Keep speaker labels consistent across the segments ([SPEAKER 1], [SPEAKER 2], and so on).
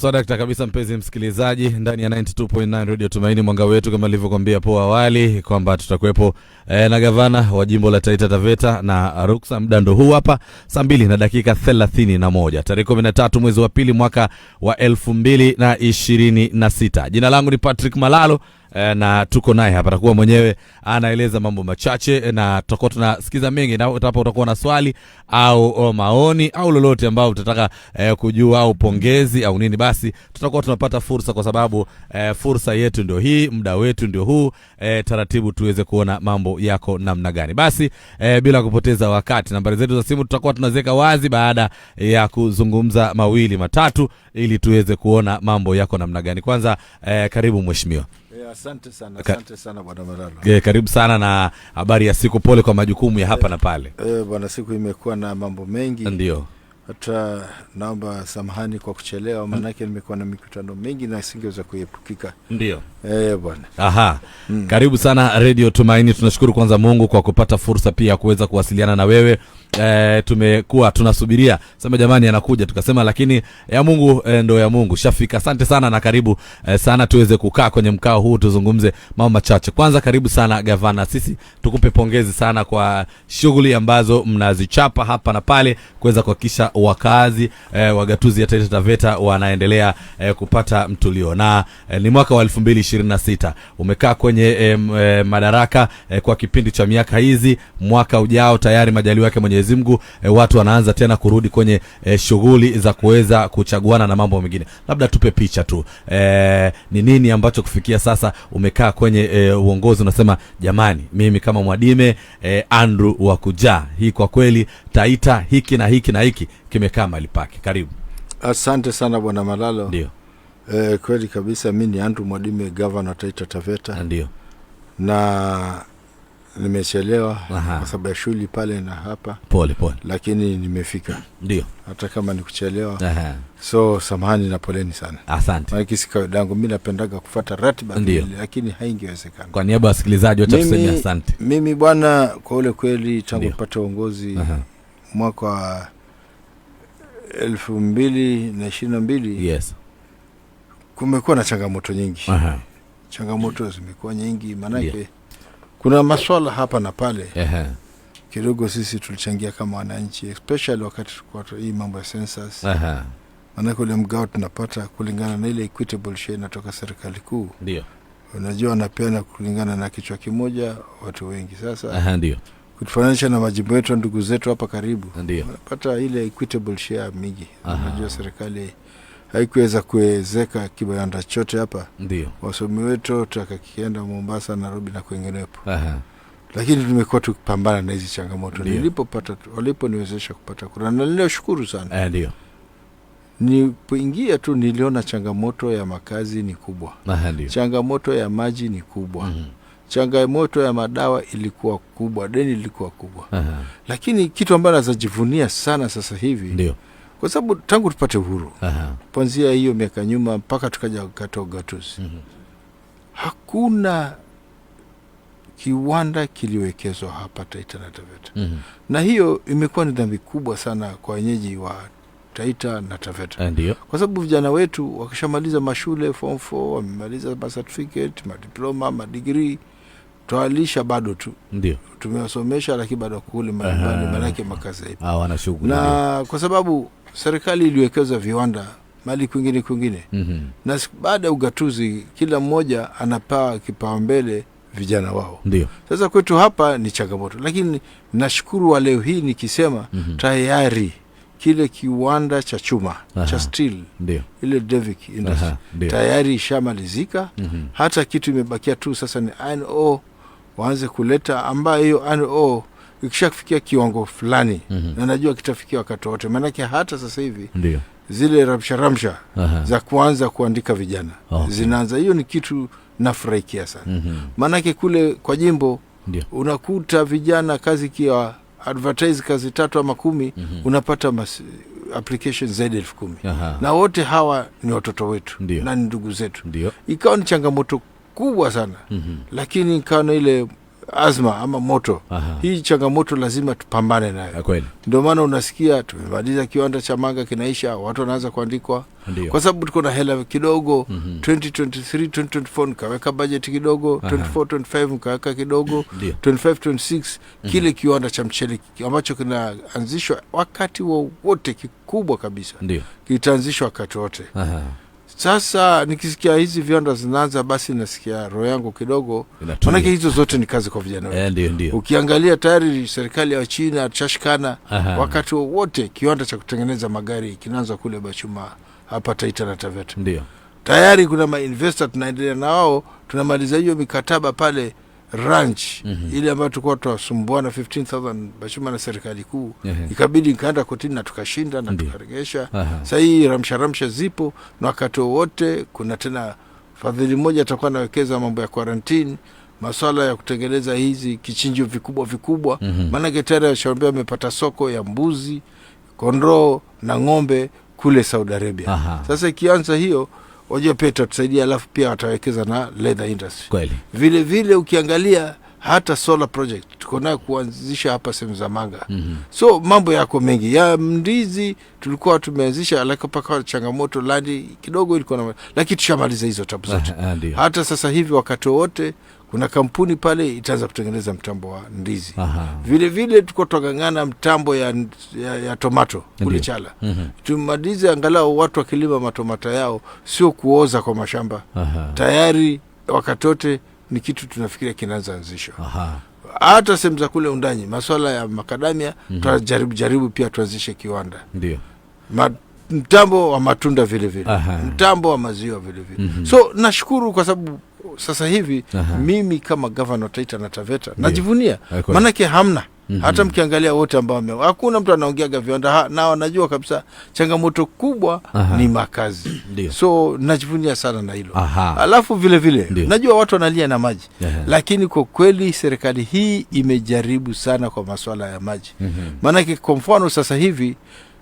[SPEAKER 1] Sadakta kabisa mpenzi msikilizaji ndani ya 92.9 Radio Tumaini mwanga wetu, kama nilivyokuambia hapo awali kwamba tutakuepo na gavana wa jimbo la Taita Taveta na Ruksa. Muda ndo huu hapa saa 2:31 tarehe 13 mwezi wa pili mwaka wa 2026. Jina langu ni Patrick Malalo na tuko naye hapa, atakuwa mwenyewe anaeleza mambo machache na tutakuwa tunasikiza mengi, na utakuwa na swali au maoni au lolote ambao utataka kujua au pongezi au nini, basi tutakuwa tunapata fursa, kwa sababu fursa yetu ndio hii, muda wetu ndio huu, taratibu tuweze kuona mambo yako namna gani. Basi bila kupoteza wakati, nambari zetu za simu tutakuwa tunaziweka wazi baada ya kuzungumza mawili matatu ili tuweze kuona mambo yako namna gani. Kwanza karibu mheshimiwa.
[SPEAKER 2] Asante sana bwana Malalo.
[SPEAKER 1] Karibu sana, na habari ya siku, pole kwa majukumu ya hapa na pale.
[SPEAKER 2] Bwana, siku imekuwa na mambo mengi.
[SPEAKER 1] Ndio.
[SPEAKER 2] Hata naomba samahani kwa kuchelewa, manake nimekuwa na mikutano mingi na singeweza kuepukika.
[SPEAKER 1] Ndio.
[SPEAKER 2] Bwana.
[SPEAKER 1] Aha. Karibu sana Radio Tumaini. Tunashukuru kwanza Mungu kwa kupata fursa pia kuweza kuwasiliana na wewe. Tumekuwa tunasubiria sema jamani anakuja, tukasema lakini ya Mungu ndo ya Mungu shafika. Asante sana na karibu sana tuweze kukaa kwenye mkao huu tuzungumze mambo machache. Kwanza karibu sana gavana, sisi tukupe pongezi sana kwa shughuli ambazo mnazichapa hapa na pale kuweza kuhakikisha wakazi wagatuzi ya Taita Taveta wanaendelea kupata mtulio, na ni mwaka wa 2026 umekaa kwenye madaraka kwa kipindi cha miaka hizi. Mwaka ujao tayari majaliwa yake Mwenyezi Mungu watu wanaanza tena kurudi kwenye shughuli za kuweza kuchaguana na mambo mengine. Labda tupe picha tu, ni nini ambacho kufikia sasa umekaa kwenye uongozi unasema jamani, mimi kama Mwadime Andrew wa kujaa hii, kwa kweli Taita hiki na hiki na hiki kimekaa mahali pake. Karibu.
[SPEAKER 2] Asante sana bwana Malalo.
[SPEAKER 1] Ndio.
[SPEAKER 2] Kweli kabisa, mimi ni Andrew Mwadime, governor Taita Taveta.
[SPEAKER 1] Ndio.
[SPEAKER 2] Na nimechelewa kwa sababu ya shughuli pale na hapa.
[SPEAKER 1] Pole,
[SPEAKER 2] lakini nimefika.
[SPEAKER 1] Ndio.
[SPEAKER 2] Hata kama ni kuchelewa. So samahani na poleni sana.
[SPEAKER 1] Asante.
[SPEAKER 2] Maana kisi kawadangu mimi napendaga kufuata ratiba, lakini haingewezekana.
[SPEAKER 1] Kwa niaba ya wasikilizaji wote tuseme asante.
[SPEAKER 2] Mimi bwana, kwa ule kweli tangu kupata uongozi mwaka wa 2022
[SPEAKER 1] yes,
[SPEAKER 2] kumekuwa na changamoto nyingi. Changamoto zimekuwa nyingi, manake kuna maswala hapa na pale. Kidogo sisi tulichangia kama wananchi, especially wakati kwa hii mambo ya census. Manake ule mgao tunapata kulingana na ile equitable share inatoka serikali kuu.
[SPEAKER 1] Ndio.
[SPEAKER 2] Unajua wanapeana kulingana na kichwa kimoja watu wengi. Sasa
[SPEAKER 1] ndio.
[SPEAKER 2] Kutufananisha na majimbo yetu ndugu zetu hapa karibu.
[SPEAKER 1] Ndio.
[SPEAKER 2] Wanapata ile equitable share mingi. Unajua serikali haikuweza kuwezeka kibayanda chote hapa.
[SPEAKER 1] Ndio.
[SPEAKER 2] Wasomi wetu tutakakienda Mombasa, Nairobi na kwingineko. Lakini tumekuwa tukipambana na hizi changamoto. Nilipopata waliponiwezesha kupata kura, na leo shukuru sana.
[SPEAKER 1] Ndio.
[SPEAKER 2] Nipoingia tu niliona changamoto ya makazi ni kubwa.
[SPEAKER 1] Ndio.
[SPEAKER 2] Changamoto ya maji ni kubwa. Changamoto ya madawa ilikuwa kubwa, deni ilikuwa kubwa. Lakini kitu ambacho nazajivunia sana sasa hivi,
[SPEAKER 1] ndio,
[SPEAKER 2] kwa sababu tangu tupate uhuru, kuanzia hiyo miaka nyuma mpaka tukaja kata ugatuzi, hakuna kiwanda kiliwekezwa hapa Taita na Taveta. Na hiyo imekuwa ni dhambi kubwa sana kwa wenyeji wa Taita na Taveta.
[SPEAKER 1] Ndio.
[SPEAKER 2] Kwa sababu vijana wetu wakishamaliza mashule form 4, wamemaliza certificate, diploma, degree, tualisha bado tu.
[SPEAKER 1] Ndio.
[SPEAKER 2] Tumewasomesha lakini bado kule mbali manake makazi haipo.
[SPEAKER 1] Wana shughuli.
[SPEAKER 2] Na kwa sababu serikali iliwekeza viwanda mali kwingine. Na baada ya ugatuzi kila mmoja anapaa kipaumbele vijana wao.
[SPEAKER 1] Ndio.
[SPEAKER 2] Sasa kwetu hapa ni changamoto, lakini nashukuru wa leo hii nikisema tayari kile kiwanda cha chuma cha steel,
[SPEAKER 1] ndio,
[SPEAKER 2] ile Devik industry tayari ishamalizika. Hata kitu imebakia tu sasa ni iron ore, waanze kuleta, ambayo hiyo iron ore ikishafikia kiwango fulani na najua kitafikia wakati wote, manake hata sasa hivi
[SPEAKER 1] ndio
[SPEAKER 2] zile ramsha za kuanza kuandika vijana zinaanza. Hiyo ni kitu nafurahikia sana. Manake kule kwa jimbo unakuta vijana kazi kia advertise kazi 3 ama 10, unapata applications zaidi 10,000. Na wote hawa ni watoto wetu na ni ndugu zetu. Ikawa ni changamoto kubwa sana. Lakini ikawa na ile azma ama moto. Hii changamoto lazima tupambane nayo.
[SPEAKER 1] Kweli.
[SPEAKER 2] Ndio maana unasikia tumemaliza kiwanda cha Manga kinaisha, watu wanaanza kuandikwa. Kwa sababu tuko na hela kidogo. 2023 2024 nikaweka budget kidogo, 24 25 nikaweka kidogo, 25 26 kile kiwanda cha mchele ambacho kinaanzishwa wakati wote, kikubwa kabisa. Kitaanzishwa wakati wote. Sasa nikisikia hizi viwanda zinaanza, basi nasikia roho yangu kidogo, maana hizo zote ni kazi kwa vijana wetu. Ukiangalia tayari serikali ya China chashikana, wakati wote kiwanda cha kutengeneza magari kinaanza kule Bachuma hapa Taita na Taveta. Tayari kuna ma-investor tunaendelea na wao, tunamaliza hiyo mikataba pale ranch ile ambayo tulikuwa tunasumbuana 15,000 Bachuma na serikali kuu. Ikabidi nikaenda kotini na tukashinda na tukaregesha. Sasa hii ramsha zipo, na wakati wote kuna tena fadhili moja atakuwa anawekeza mambo ya quarantine, masuala ya kutengeneza hizi kichinjio vikubwa. Maana getara ya Shambia amepata soko ya mbuzi, kondoo na ng'ombe kule Saudi Arabia. Sasa ikianza hiyo, wajua pia tutasaidia, alafu pia watawekeza na leather industry.
[SPEAKER 1] Kweli.
[SPEAKER 2] Vile ukiangalia hata solar project tuko nayo kuanzisha hapa sehemu za Manga. So mambo yako mengi. Ya ndizi tulikuwa tumeanzisha, lakini paka changamoto landi kidogo ilikuwa na, lakini tushamaliza hizo tabu zote. Hata sasa hivi wakati wote kuna kampuni pale itaanza kutengeneza mtambo wa ndizi. Vile tuko tugangana mtambo ya tomato kule Chala. Tumalize angalau watu wakilima matomata yao, sio kuoza kwa mashamba. Tayari wakati wote ni kitu tunafikiria kinaanza anzishwa. Hata sehemu za kule Undanyi, masuala ya makadamia tutajaribu pia tuanzishe kiwanda. Mtambo wa matunda vile. Mtambo wa maziwa vile. So nashukuru kwa sababu sasa hivi mimi kama governor Taita na Taveta najivunia. Manake hamna. Hata mkiangalia wote ambao hakuna mtu anaongea viwanda, na wanajua kabisa changamoto kubwa ni makazi. So najivunia sana na hilo. Alafu vile najua watu wanalia na maji. Lakini kwa kweli serikali hii imejaribu sana kwa masuala ya maji. Manake kwa mfano sasa hivi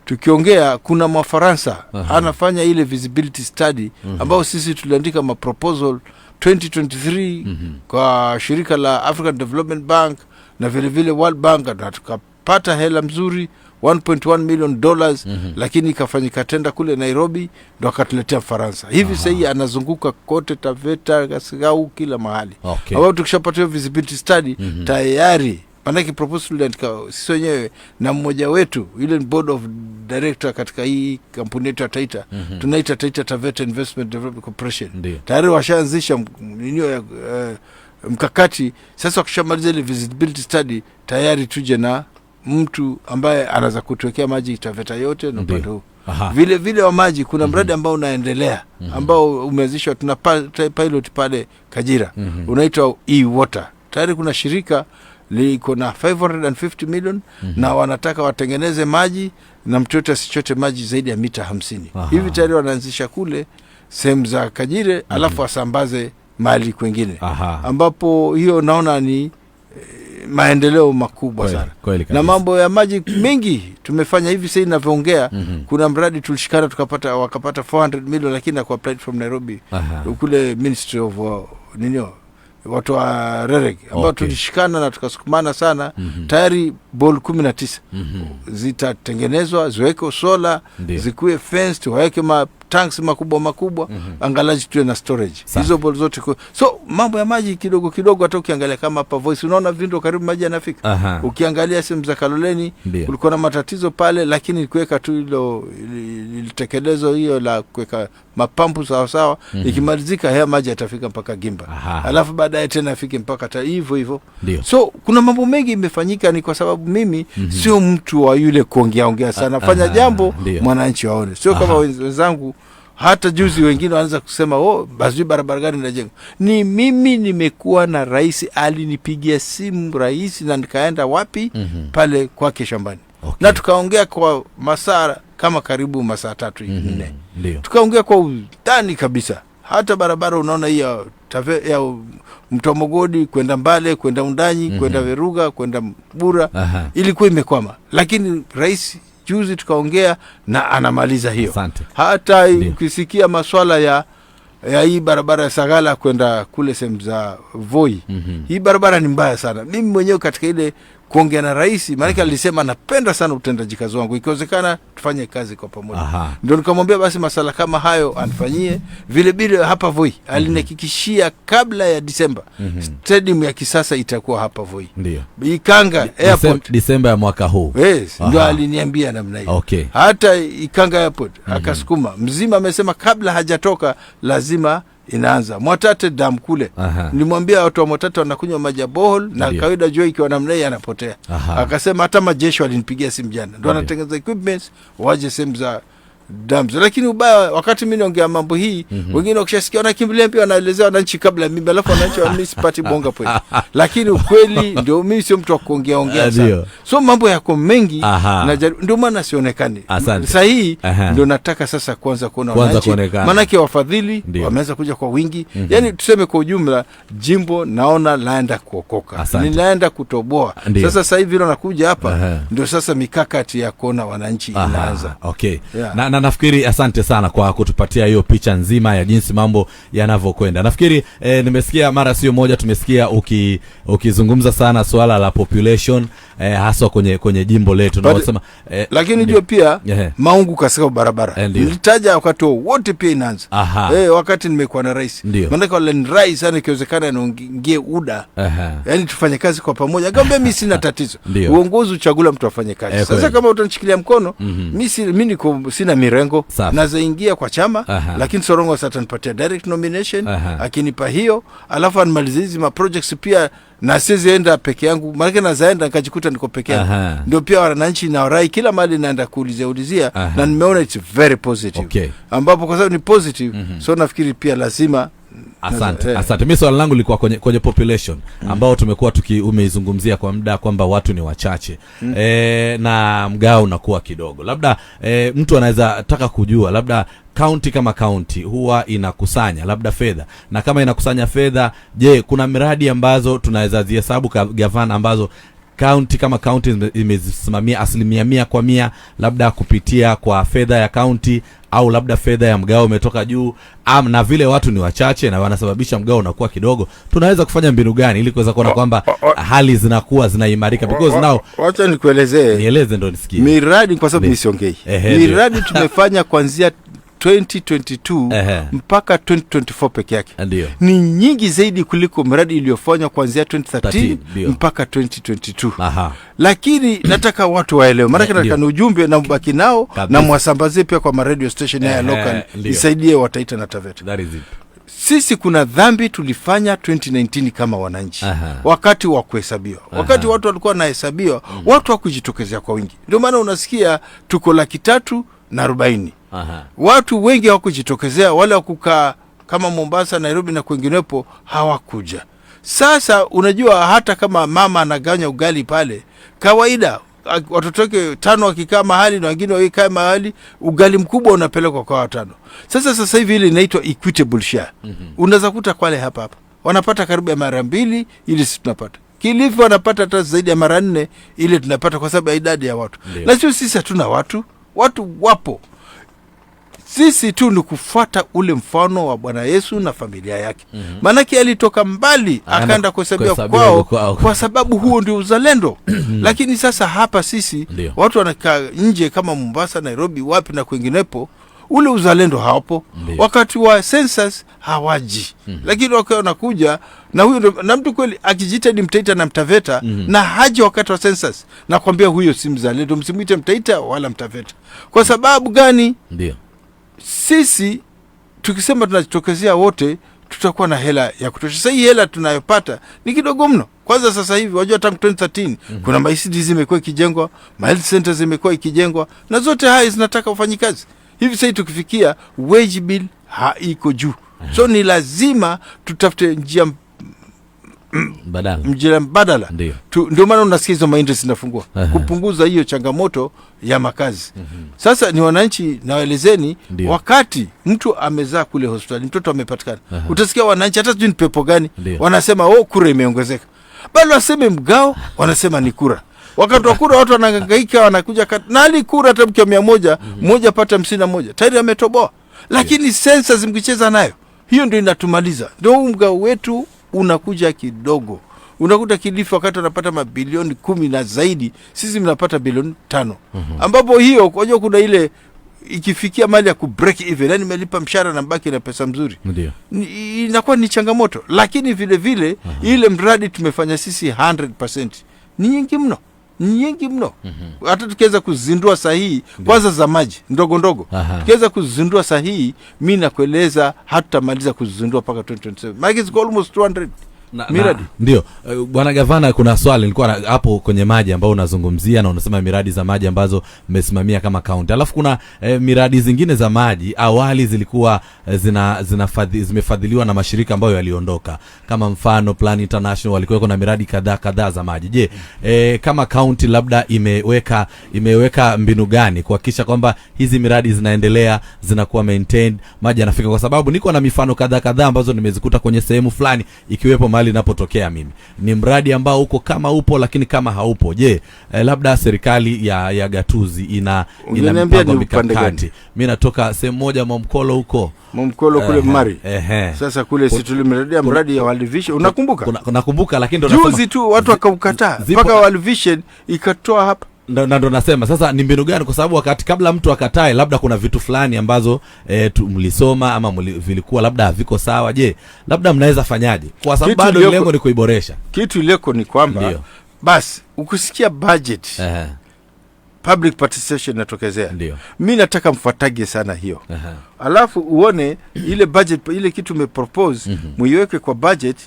[SPEAKER 2] tukiongea, kuna Mfaransa anafanya ile visibility study ambao sisi tuliandika proposal 2023 kwa shirika la African Development Bank na vile World Bank, na tukapata hela mzuri $1.1 million. Lakini ikafanyika tenda kule Nairobi, ndo akatuletea Faransa. Hivi sasa anazunguka kote Taveta, Gasigau, kila mahali. Ambao tukishapata hiyo visibility study tayari, manake proposal tuliandika sisi wenyewe na mmoja wetu ile board of director katika hii kampuni yetu ya Taita. Tunaita Taita Taveta Investment Development Corporation. Tayari washaanzisha mkakati. Sasa wakishamaliza ile visibility study, tayari tuje na mtu ambaye anaweza kutuwekea maji Taveta yote na upande huu. Vile wa maji kuna mradi ambao unaendelea ambao umeanzishwa, tuna pilot pale Kajira unaitwa e-water. Tayari kuna shirika liko na 550 million na wanataka watengeneze maji na mtu yote asichote maji zaidi ya mita 50. Hivi tayari wanaanzisha kule sehemu za Kajire, alafu wasambaze mahali kwingine, ambapo hiyo naona ni maendeleo makubwa sana. Na mambo ya maji mengi tumefanya hivi sasa ninavyoongea. Kuna mradi tulishikana wakapata 400 million, lakini na applied from Nairobi kule Ministry of watu wa Rereg ambao tulishikana na tukasukumana sana. Tayari ball 19 zitatengenezwa, ziweke sola, zikuwe fenced, waweke tanks makubwa, angalaji tuwe na storage. Hizo ball zote so mambo ya maji kidogo hata ukiangalia kama hapa Voice unaona vindo karibu maji yanafika. Ukiangalia sehemu za Kaloleni kulikuwa na matatizo pale, lakini kuweka tu hilo litekelezwa hiyo la kuweka mapampu sawa ikimalizika haya maji yatafika mpaka Gimba. Alafu baadaye tena afike mpaka hivyo. So kuna mambo mengi imefanyika, ni kwa sababu mimi sio mtu wa yule kuongea sana. Fanya jambo mwananchi waone. Sio kama wenzangu hata juzi wengine wanaanza kusema basi barabara gani inajenga. Ni mimi nimekuwa na rais alinipigia simu rais na nikaenda wapi pale kwake shambani. Na tukaongea kwa masaa kama karibu masaa 3-4. Tukaongea kwa undani kabisa. Hata barabara unaona hii ya Mtomogodi kwenda Mbale, kwenda Undanyi, kwenda Veruga, kwenda Bura ilikuwa imekwama. Lakini rais juzi tukaongea na anamaliza hiyo. Hata ukisikia masuala ya ya hii barabara ya Sagala kwenda kule sehemu za Voi. Hii barabara ni mbaya sana. Mimi mwenyewe katika ile kuongea na rais, maana alisema napenda sana utendaji kazi wangu, ikiwezekana tufanye kazi kwa pamoja. Ndio nikamwambia basi masala kama hayo anifanyie. Vile vile hapa Voi alinihakikishia kabla ya Disemba stadium ya kisasa itakuwa hapa Voi.
[SPEAKER 1] Ndio.
[SPEAKER 2] Ikanga Airport
[SPEAKER 1] Disemba ya mwaka huu.
[SPEAKER 2] Yes, ndio aliniambia namna hiyo.
[SPEAKER 1] Okay.
[SPEAKER 2] Hata Ikanga Airport akasukuma mzima, amesema kabla hajatoka lazima inaanza Mwatate dam kule. Nilimwambia watu wa Mwatate wanakunywa maji ya bohol na kawaida jua ikiwa namna hii anapotea. Akasema hata majeshi walinipigia simu jana. Ndio anatengeneza equipments waje sehemu za dams. Lakini ubaya wakati mimi naongea mambo hii, wengine wakishasikia wanakimbilia pia wanaelezea wananchi kabla mimi, alafu wananchi wanipati bonga point. Lakini ukweli ndio mimi sio mtu wa kuongea sana. So mambo yako mengi na ndio maana sionekani. Sasa hii ndio nataka sasa kwanza kuona wananchi. Maana yake wafadhili wameanza kuja kwa wingi. Yaani tuseme kwa ujumla jimbo naona laenda kuokoka. Ninaenda kutoboa. Sasa hivi nakuja hapa ndio sasa mikakati ya kuona wananchi inaanza.
[SPEAKER 1] Okay. Na nafikiri asante sana kwa kutupatia hiyo picha nzima ya jinsi mambo yanavyokwenda. Nafikiri nimesikia mara sio moja tumesikia ukizungumza sana swala la population hasa kwenye jimbo letu na wasema
[SPEAKER 2] lakini ndio pia Maungu kasika barabara. Nilitaja wakati wote pia inaanza. Wakati nimekuwa na rais. Maana kwa rais sana ikiwezekana naongie UDA. Yaani tufanye kazi kwa pamoja. Akamwambia mimi sina tatizo. Uongozi uchagula mtu afanye kazi. Sasa kama utanishikilia mkono, mimi niko sina mirengo na zaingia kwa chama. Lakini Sorongo sasa atanipatia direct nomination. Akinipa hiyo alafu animalize hizi ma projects pia na sizienda peke yangu, maana nazaenda nikajikuta niko peke yangu. Ndio pia wananchi na warai kila mahali naenda kuulizia na nimeona it's very positive. Ambapo kwa sababu ni positive so nafikiri pia lazima
[SPEAKER 1] Asante. Mimi swali langu lilikuwa kwenye population ambao tumekuwa umeizungumzia kwa muda kwamba watu ni wachache. Na mgao unakuwa kidogo. Labda mtu anaweza taka kujua labda county kama county huwa inakusanya labda fedha, na kama inakusanya fedha, je, kuna miradi ambazo tunaweza zihesabu gavana ambazo county kama county imesimamia 100% labda kupitia kwa fedha ya county, au labda fedha ya mgao umetoka juu, na vile watu ni wachache na wanasababisha mgao unakuwa kidogo, tunaweza kufanya mbinu gani ili kuweza kuona kwamba hali zinakuwa zinaimarika? Because now
[SPEAKER 2] wacha nikuelezee,
[SPEAKER 1] nieleze ndo nisikie
[SPEAKER 2] miradi, kwa sababu nisiongei miradi tumefanya kuanzia 2022 mpaka 2024 peke yake. Ni nyingi zaidi kuliko miradi iliyofanywa kuanzia 2013 mpaka 2022. Lakini nataka watu waelewe, maana kana ujumbe na mbaki nao na mwasambazie pia kwa radio station ya local isaidie Wataita na Taveta. Sisi kuna dhambi tulifanya 2019 kama wananchi. Wakati wa kuhesabiwa, wakati watu walikuwa nahesabiwa, watu wakujitokezea kwa wingi. Ndio maana unasikia tuko 340,000. Watu wengi hawakujitokezea, wale wakukaa kama Mombasa, Nairobi na kwinginepo hawakuja. Sasa unajua hata kama mama anaganya ugali pale, kawaida watoto wake 5 wakikaa mahali na wengine wakikaa mahali, ugali mkubwa unapelekwa kwa 5. Sasa hivi ile inaitwa equitable share. Unaweza kuta Kwale hapa wanapata karibu ya mara 2 ili sisi tunapata. Kilifi wanapata hata zaidi ya mara 4 ile tunapata kwa sababu ya idadi ya watu. Na sisi hatuna watu wapo. Sisi tu ni kufuata ule mfano wa Bwana Yesu na familia yake. Maanake alitoka mbali akaenda kuhesabia kwao kwa sababu huo ndio uzalendo. Lakini sasa hapa sisi watu wanakaa nje kama Mombasa, Nairobi, wapi na kwinginepo, ule uzalendo hapo. Wakati wa census hawaji. Lakini wakiwa wanakuja na huyo na mtu kweli akijita ni Mtaita na Mtaveta na haji wakati wa census, na kwambia huyo si mzalendo, msimuite Mtaita wala Mtaveta. Kwa sababu gani? Sisi tukisema tunajitokezea wote tutakuwa na hela ya kutosha. Sasa hii hela tunayopata ni kidogo mno. Kwanza sasa hivi wajua tangu 2013 kuna ICD zimekuwa ikijengwa, health centers zimekuwa ikijengwa, na zote haya zinataka wafanyikazi. Hivi sasa tukifikia wage bill haiko juu. So ni lazima tutafute njia mbadala. Ndio maana unasikia hizo maindustry zinafungua kupunguza hiyo changamoto ya makazi. Sasa ni wananchi nawaelezeni, wakati mtu amezaa kule hospitali, mtoto amepatikana, utasikia wananchi hata sijui ni pepo gani wanasema kura imeongezeka. Bado waseme mgao, wanasema ni kura. Wakati wa kura watu wanahangaika, wanakuja na ali kura hata mkia 100 mmoja pata 51 tayari ametoboa. Lakini census mkicheza nayo Hiyo ndio inatumaliza. Ndio mgao wetu unakuja kidogo. Unakuta Kilifi wakati wanapata mabilioni 10 na zaidi, sisi mnapata bilioni 5. Ambapo hiyo unajua kuna ile ikifikia mali ya ku break even, yani melipa mshahara na mbaki na pesa mzuri.
[SPEAKER 1] Ndio.
[SPEAKER 2] Inakuwa ni changamoto. Lakini vile vile ile mradi tumefanya sisi 100% ni nyingi mno. Hata tukiweza kuzindua sahihi kwanza za maji ndogo. Tukiweza kuzindua sahihi, mimi nakueleza hatutamaliza kuzindua mpaka 2027. Maana it's almost 200. Miradi.
[SPEAKER 1] Ndio. Bwana Gavana, kuna swali nilikuwa hapo kwenye maji ambao unazungumzia na unasema miradi za maji ambazo mmesimamia kama kaunti. Alafu kuna miradi zingine za maji awali zilikuwa zimefadhiliwa na mashirika ambayo yaliondoka. Kama mfano Plan International walikuwa kuna miradi kadhaa za maji. Je, kama kaunti labda imeweka mbinu gani kuhakikisha kwamba hizi miradi zinaendelea, zinakuwa maintained, maji yanafika? Kwa sababu niko na mifano kadhaa ambazo nimezikuta kwenye sehemu fulani, ikiwepo mahali ninapotokea mimi. Ni mradi ambao uko kama upo lakini kama haupo. Je, labda serikali ya gatuzi ina mpango mikakati? Mimi natoka sehemu moja Momkolo huko.
[SPEAKER 2] Momkolo kule Mari. Sasa kule si tulimradia mradi ya World Vision. Unakumbuka?
[SPEAKER 1] Nakumbuka, lakini ndo nasema
[SPEAKER 2] juzi tu watu wakaukataa. Mpaka World Vision ikatoa hapa.
[SPEAKER 1] Ndo nasema sasa ni mbinu gani? Kwa sababu wakati kabla mtu akatae, labda kuna vitu fulani ambazo mlisoma ama vilikuwa labda haviko sawa. Je, labda mnaweza fanyaje? Kwa sababu bado lengo ni kuiboresha.
[SPEAKER 2] Kitu ileko ni kwamba basi ukisikia budget public participation inatokezea. Mimi nataka mfuatage sana hiyo. Alafu uone ile budget, ile kitu umepropose muiweke kwa budget.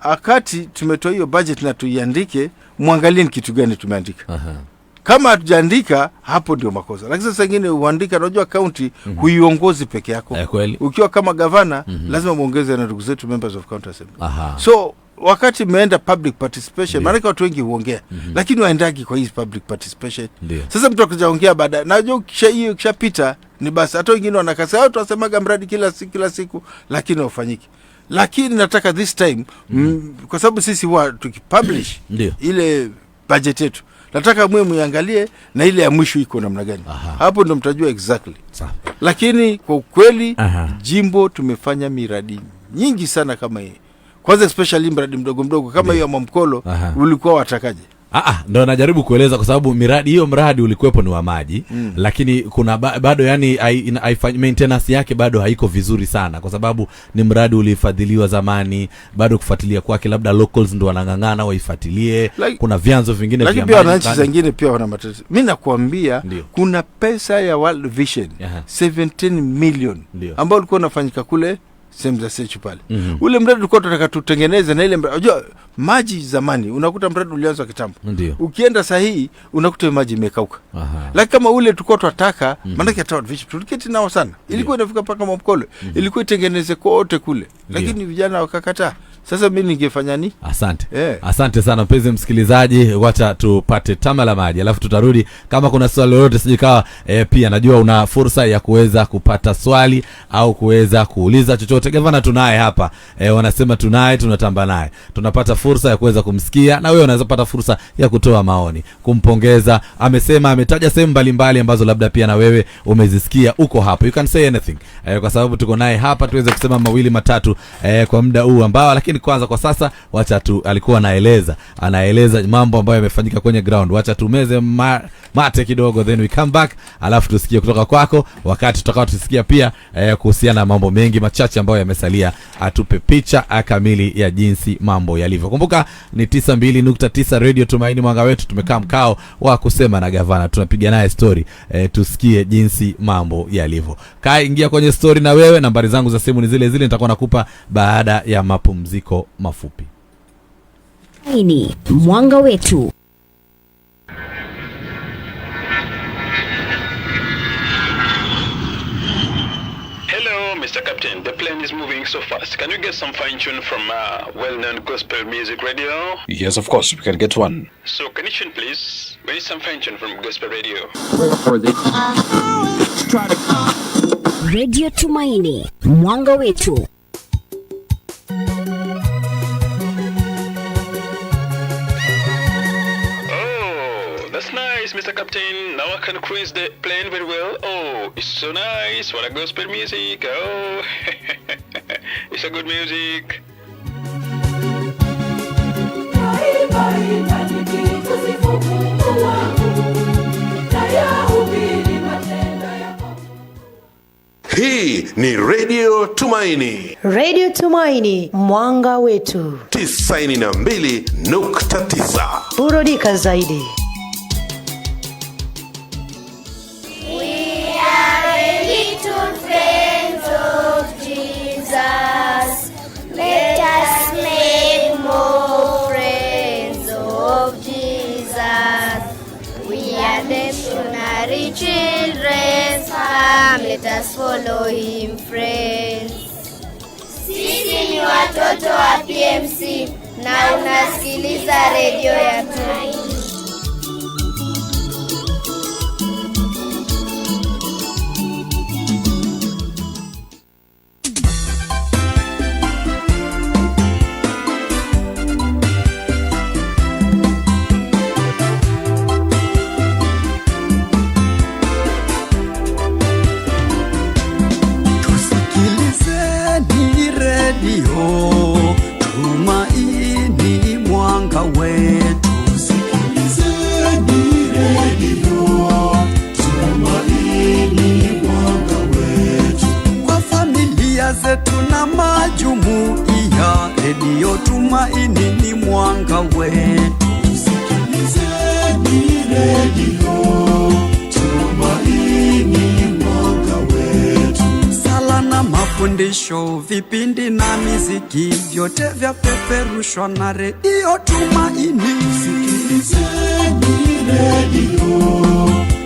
[SPEAKER 2] Akati tumetoa hiyo budget na tuiandike, muangalie ni kitu gani tumeandika. Kama hatujaandika, hapo ndio makosa. Lakini sasa nyingine uandika, unajua county huiongozi peke yako. Ukiwa kama gavana lazima muongeze na ndugu zetu members of county assembly. So wakati meenda public participation, maana watu wengi huongea lakini waendagi kwa hii public participation. Sasa mtu akijaongea baadaye, najua hiyo kishapita ni basi. Hata wengine wanakasa au tunasemaga mradi kila siku lakini ufanyiki. Lakini nataka this time kwa sababu sisi huwa tukipublish ile budget yetu, nataka mwe muangalie na ile ya mwisho iko namna gani. Hapo ndo mtajua exactly. Lakini kwa ukweli jimbo tumefanya miradi nyingi sana kama hii. Kwanza especially mradi mdogo kama hiyo ya Momkolo ulikuwa watakaje?
[SPEAKER 1] Ndo najaribu kueleza, kwa sababu mradi ulikuwepo ni wa maji lakini kuna bado yani maintenance yake bado haiko vizuri sana, kwa sababu ni mradi ulifadhiliwa zamani, bado kufuatilia kwake labda locals ndo wanangangana waifuatilie. Kuna vyanzo vingine
[SPEAKER 2] vya maji, wananchi zingine pia wana matatizo. Mimi nakwambia kuna pesa ya World Vision 17 million ambao ulikuwa unafanyika kule sehemu za search pale. Ule mradi ulikuwa tunataka tutengeneze na ile unajua maji zamani unakuta mradi ulianza kitambo. Ukienda sahihi unakuta maji imekauka. Lakini kama ule tulikuwa tunataka maana yake hata vipi tuliketi nao sana. Ilikuwa inafika paka Momkolo. Ilikuwa itengeneze kote kule. Lakini vijana wakakataa. Sasa mimi ningefanya nini?
[SPEAKER 1] Asante sana mpenzi msikilizaji, wacha tupate tama la maji alafu tutarudi. Kama kuna swali lolote sijikawa pia najua una fursa ya kuweza kupata swali au kuweza kuuliza chochote. Gavana tunaye hapa, wanasema tunatamba naye. Tunapata fursa ya kuweza kumsikia, na wewe unaweza pata fursa ya kutoa maoni, kumpongeza. Ametaja sehemu mbalimbali ambazo labda pia na wewe umezisikia, uko hapo. You can say anything. Kwa sababu tuko naye hapa tuweze kusema mawili matatu kwa muda huu ambao, lakini kwanza kwa sasa wacha tu alikuwa anaeleza mambo ambayo yamefanyika kwenye ground. Wacha tumeze mate kidogo, then we come back alafu tusikie kutoka kwako, wakati tutakao tusikia pia kuhusiana na mambo mengi machache ambayo yamesalia. Atupe picha kamili ya jinsi mambo yalivyo. Kumbuka ni 92.9 Radio Tumaini mwanga wetu. Tumekaa mkao wa kusema na gavana, tunapiga naye story tusikie jinsi mambo yalivyo. Ingia kwenye story na wewe. Nambari zangu za simu ni zile nitakuwa nakupa baada ya mapumziko mafupi.
[SPEAKER 3] Tumaini mwanga wetu.
[SPEAKER 4] Mr. Captain, the plane is moving so fast. Can you get some fine tune from well-known gospel music radio?
[SPEAKER 5] Yes, of course, we can get one.
[SPEAKER 4] So, can you tune, please? We need some fine tune from gospel radio.
[SPEAKER 3] Radio Tumaini, mwanga wetu.
[SPEAKER 4] That's nice, Mr. Captain. Now I can cruise the plane very well. Oh, it's so nice. What a gospel music. Oh. It's a good music.
[SPEAKER 6] Hii ni Radio Tumaini.
[SPEAKER 7] Radio Tumaini, mwanga wetu.
[SPEAKER 6] 92.9.
[SPEAKER 7] Burudika zaidi.
[SPEAKER 8] We are little friends of Jesus. Let us make more friends of Jesus. We are the missionary children's farm. Let us follow him, friends. Sisi ni watoto wa PMC na unasikiliza radio ya Tumaini.
[SPEAKER 9] Tumaini mwanga wetu. Sikilizeni redio Tumaini mwanga wetu. Kwa familia zetu na majumuiya, redio Tumaini ni mwanga wetu. Sikilizeni redio Tumaini mwanga wetu. Sala na mafundisho, vipindi na miziki, vyote vya peperushwa na redio Tumaini. Sikilizeni redio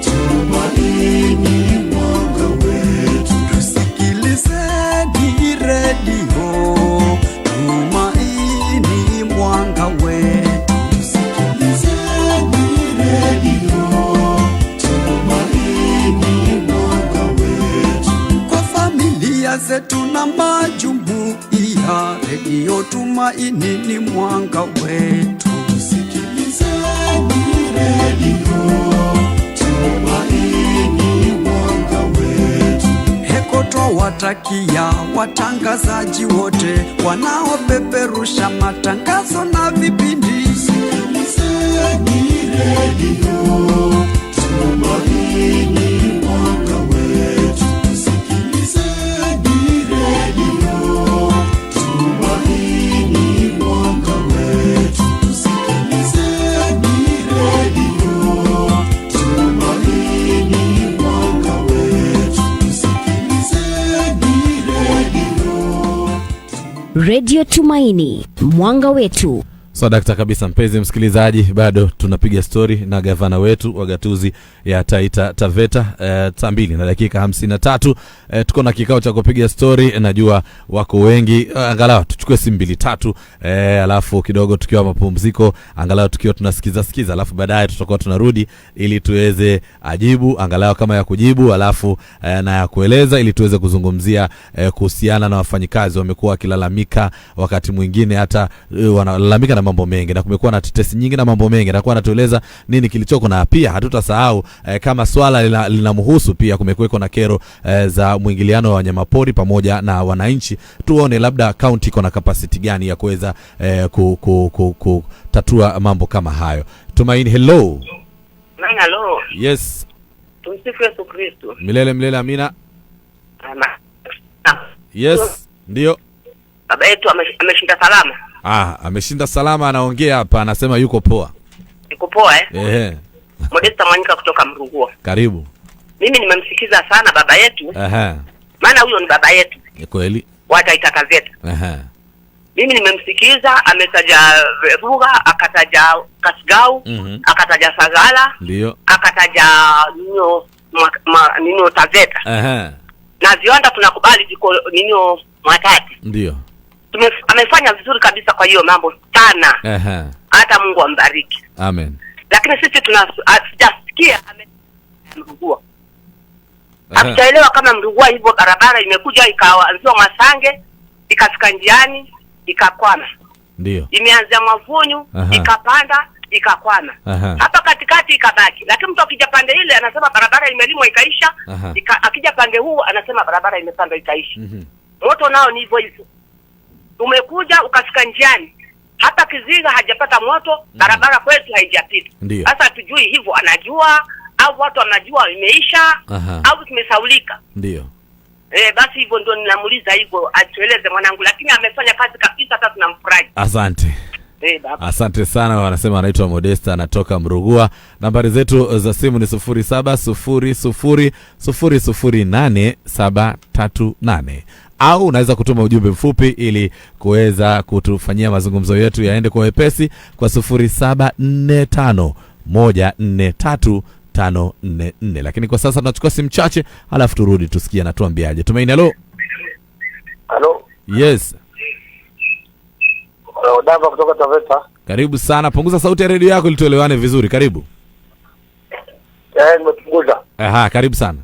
[SPEAKER 9] Tumaini mwanga wetu. Tusikilizeni redio Tumaini mwanga wetu. Tusikilizeni redio Tumaini mwanga wetu. Kwa familia zetu na majumuiya, redio Tumaini ni mwanga wetu. Sikilizeni redio Tumaini mwanga wetu. Heko twawatakia watangazaji wote wanaopeperusha matangazo na vipindi. Sikilizeni redio Tumaini mwanga wetu. Sikilizeni redio Tumaini mwanga wetu. Sikilizeni redio Tumaini mwanga wetu. Sikilizeni
[SPEAKER 3] Radio Tumaini, mwanga wetu.
[SPEAKER 1] So dakta kabisa, mpenzi msikilizaji, bado tunapiga story na gavana wetu wa gatuzi ya Taita Taveta. Saa 2:53 tuko na kikao cha kupiga story. Najua wako wengi, angalau tuchukue simu 2-3, alafu kidogo tukiwa mapumziko, angalau tukiwa tunasikiza, alafu baadaye tutakuwa tunarudi ili tuweze ajibu, angalau kama ya kujibu, alafu na ya kueleza, ili tuweze kuzungumzia kuhusiana na wafanyikazi wamekuwa wakilalamika, wakati mwingine hata wanalalamika na mambo mengi, na kumekuwa na tetesi nyingi na mambo mengi, na kwa anatueleza nini kilichoko, na pia hatutasahau kama swala linamhusu pia kumekuwa na kero za mwingiliano wa wanyamapori pamoja na wananchi. Tuone labda county iko na capacity gani ya kuweza kutatua mambo kama hayo. Tumaini, hello.
[SPEAKER 10] Hello.
[SPEAKER 1] Yes.
[SPEAKER 10] Tumsifu Yesu Kristo.
[SPEAKER 1] Milele amina. Yes, ndio.
[SPEAKER 10] Baba yetu ameshinda salama.
[SPEAKER 1] Ameshinda salama, anaongea hapa, anasema yuko poa.
[SPEAKER 10] Yuko poa Modesta Mwanyika kutoka Mrugua.
[SPEAKER 1] Karibu.
[SPEAKER 10] Mimi nimemsikiza sana baba yetu. Maana huyo ni baba yetu.
[SPEAKER 1] Ni kweli.
[SPEAKER 10] Taita Taveta. Mimi nimemsikiza, ametaja Ruga, akataja Kasgau, akataja Sagala,
[SPEAKER 1] ndio.
[SPEAKER 10] Akataja nino Taveta. Na viwanda tunakubali ziko nino Mwatati.
[SPEAKER 1] Ndio.
[SPEAKER 10] Amefanya vizuri kabisa kwa hiyo mambo sana. Hata Mungu ambariki.
[SPEAKER 1] Amen.
[SPEAKER 10] Lakini sisi tunasikia Mrugua. Hatujaelewa kama Mrugua hivyo barabara imekuja ikaanzia Masange, ikafika njiani, ikakwama.
[SPEAKER 1] Ndio.
[SPEAKER 10] Imeanzia Mavunyu, ikapanda, ikakwama. Hapa katikati ikabaki. Lakini mtu akija pande ile anasema barabara imelimwa ikaisha, akija pande huu anasema barabara imepanda ikaisha. moto nao ni hivyo hivyo. Umekuja ukafika njiani, hata Kizinga hajapata moto, barabara kwetu haijapita. Sasa tujui hivyo anajua au watu wanajua imeisha au tumesaulika.
[SPEAKER 1] Ndio.
[SPEAKER 10] Basi hivyo ndio ninamuuliza hivyo atueleze mwanangu, lakini amefanya kazi kabisa, hata tunamfurahi.
[SPEAKER 1] Asante. Asante sana. Wanasema anaitwa Modesta, anatoka Mrugua. Nambari zetu za simu ni 0700000838 au unaweza kutuma ujumbe mfupi ili kuweza kutufanyia mazungumzo yetu yaende kwa wepesi kwa 0745143544. Lakini kwa sasa tunachukua simu chache alafu turudi tusikie anatuambiaje. Tumaini, hello.
[SPEAKER 11] Hello.
[SPEAKER 1] Yes.
[SPEAKER 11] Dava kutoka Taveta.
[SPEAKER 1] Karibu sana. Punguza sauti ya redio yako ili tuelewane vizuri. Karibu.
[SPEAKER 11] Nimepunguza.
[SPEAKER 1] Karibu sana.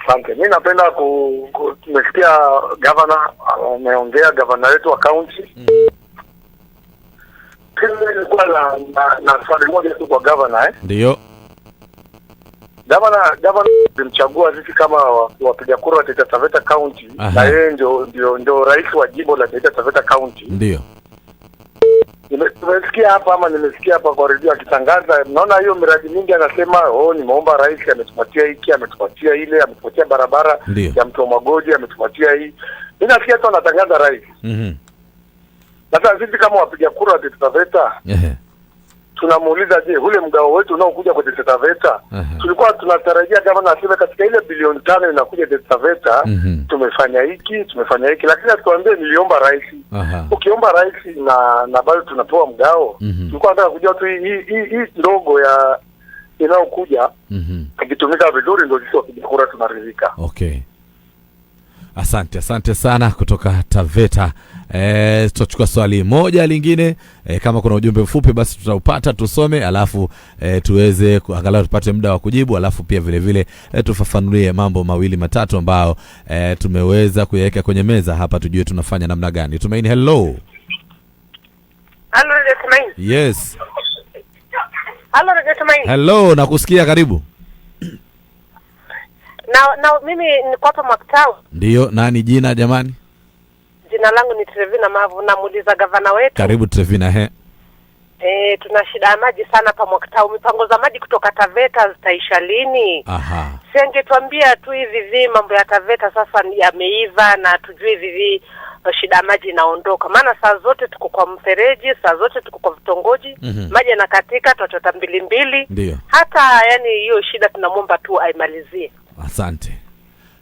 [SPEAKER 11] Asante. Mimi napenda tumesikia governor ameongea, governor wetu wa county. Nilikuwa na swali moja tu kwa governor
[SPEAKER 1] Ndio.
[SPEAKER 11] Governor alimchagua sisi kama wapiga kura wa Taita Taveta County, na yeye ndio rais wa jimbo la Taita Taveta County.
[SPEAKER 1] Ndio.
[SPEAKER 11] Nimesikia hapa kwa redio akitangaza, naona hiyo miradi mingi anasema, nimeomba rais, ametupatia hiki, ametupatia ile, ametupatia barabara ya Mto Magoji, ametupatia hii. Mimi nasikia tu anatangaza rais. Sasa sisi kama wapiga kura wa Taita Taveta tunamuuliza, je, ule mgao wetu unaokuja kwa Taita Taveta, tulikuwa tunatarajia kama aseme katika ile bilioni 5 inakuja Taita Taveta, tumefanya hiki, lakini atuambie niliomba rais. Ukiomba rais na bado tunapewa mgao, tulikuwa tunataka kujua tu hii ndogo ya inayokuja ikitumika vizuri ndio sisi wapiga kura tunaridhika.
[SPEAKER 1] Okay. Asante sana kutoka Taveta. Tutachukua swali moja lingine. Kama kuna ujumbe mfupi basi tutaupata, tusome, alafu tuweze angalau tupate muda wa kujibu, alafu pia vile vile tufafanulie mambo mawili matatu ambao tumeweza kuyaweka kwenye meza hapa, tujue tunafanya namna gani. Tumaini, hello.
[SPEAKER 10] Hello, Tumaini.
[SPEAKER 1] Yes.
[SPEAKER 10] Hello, Tumaini.
[SPEAKER 1] Hello, nakusikia, karibu.
[SPEAKER 10] Na mimi niko hapa Mwaktau.
[SPEAKER 1] Ndio, nani jina jamani?
[SPEAKER 10] Jina langu ni Trevina Mavu, namuuliza gavana wetu.
[SPEAKER 1] Karibu Trevina.
[SPEAKER 10] Tuna shida ya maji sana hapa Mwaktau. Mipango za maji kutoka Taveta zitaisha lini? Singetuambia tu hivi mambo ya Taveta sasa yameiva na tujue hivi shida ya maji inaondoka. Maana saa zote tuko kwa mfereji, saa zote tuko kwa vitongoji, maji yanakatika, tutachota mbili.
[SPEAKER 1] Ndio.
[SPEAKER 10] Hata yani hiyo shida tunamwomba tu aimalizie.
[SPEAKER 1] Asante.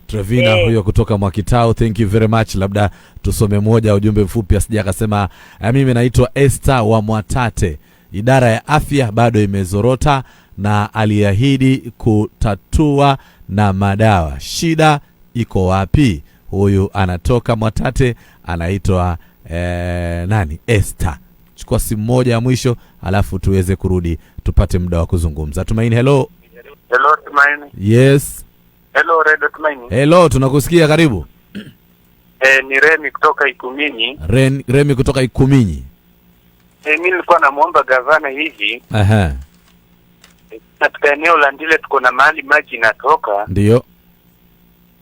[SPEAKER 1] Trevina huyo kutoka Mwakitao, thank you very much. Labda tusome moja ujumbe mfupi, asije akasema mimi naitwa Esther wa Mwatate. Idara ya afya bado imezorota na aliahidi kutatua na madawa. Shida iko wapi? Huyu anatoka Mwatate, anaitwa nani? Esther. Chukua simu moja ya mwisho alafu tuweze kurudi tupate muda wa kuzungumza. Tumaini, hello.
[SPEAKER 11] Hello, Tumaini.
[SPEAKER 1] Yes.
[SPEAKER 11] Hello, Radio Tumaini.
[SPEAKER 1] Hello, tunakusikia, karibu.
[SPEAKER 11] Ni Remi kutoka Ikuminyi.
[SPEAKER 1] Remi kutoka Ikuminyi.
[SPEAKER 11] Mimi nilikuwa namuomba gavana hivi. Katika eneo la Ndile tuko na mahali maji inatoka.
[SPEAKER 1] Ndio.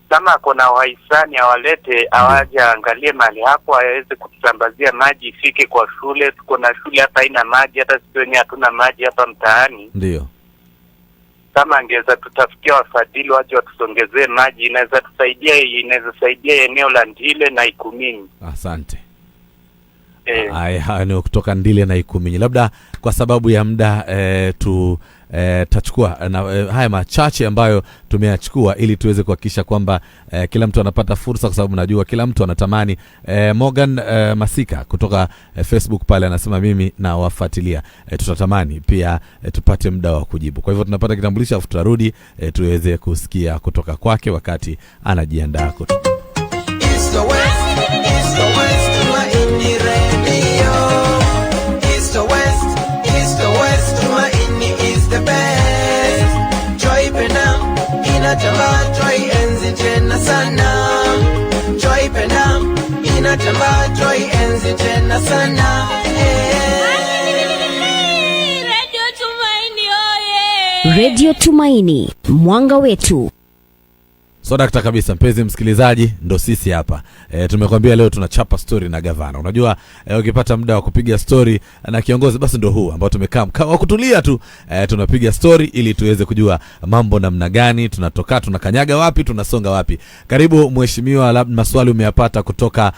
[SPEAKER 11] Kama kuna wahisani awalete, awaje angalie mahali hapo, aweze kutusambazia maji ifike kwa shule. Tuko na shule hapa haina maji, hata sisi wenyewe hatuna maji hapa mtaani.
[SPEAKER 1] Ndio.
[SPEAKER 11] Kama angeza tutafikia wafadhili waje watusongezee maji, inaweza saidia eneo la Ndile na Ikuminyi.
[SPEAKER 1] Asante. Ni kutoka Ndile na Ikuminyi. Labda kwa sababu ya muda tachukua haya machache ambayo tumeyachukua ili tuweze kuhakikisha kwamba kila mtu anapata fursa, kwa sababu najua kila mtu anatamani. Morgan Masika kutoka Facebook pale anasema mimi na wafuatilia. Tutatamani pia tupate muda wa kujibu. Kwa hivyo tunapata kitambulisho afu tutarudi tuweze kusikia kutoka kwake wakati anajiandaa kutoka.
[SPEAKER 9] East to West, East to West, Tumaini Radio. East to West, East to West, Tumaini is the best. Joy Penam, inatamba, Joy enzi tena sana. Joy Penam, inatamba, Joy enzi tena sana.
[SPEAKER 8] Radio Tumaini, oye.
[SPEAKER 3] Radio Tumaini, mwanga wetu.
[SPEAKER 1] So dakta kabisa, mpenzi msikilizaji, ndo sisi hapa. Tumekwambia leo tunachapa story na gavana. Unajua ukipata muda wa kupiga story na kiongozi, basi ndo huu ambao tumekaa mkao wa kutulia tu, tunapiga story ili tuweze kujua mambo namna gani, tunatoka, tunakanyaga wapi, tunasonga wapi. Karibu mheshimiwa, labda maswali umeyapata kutoka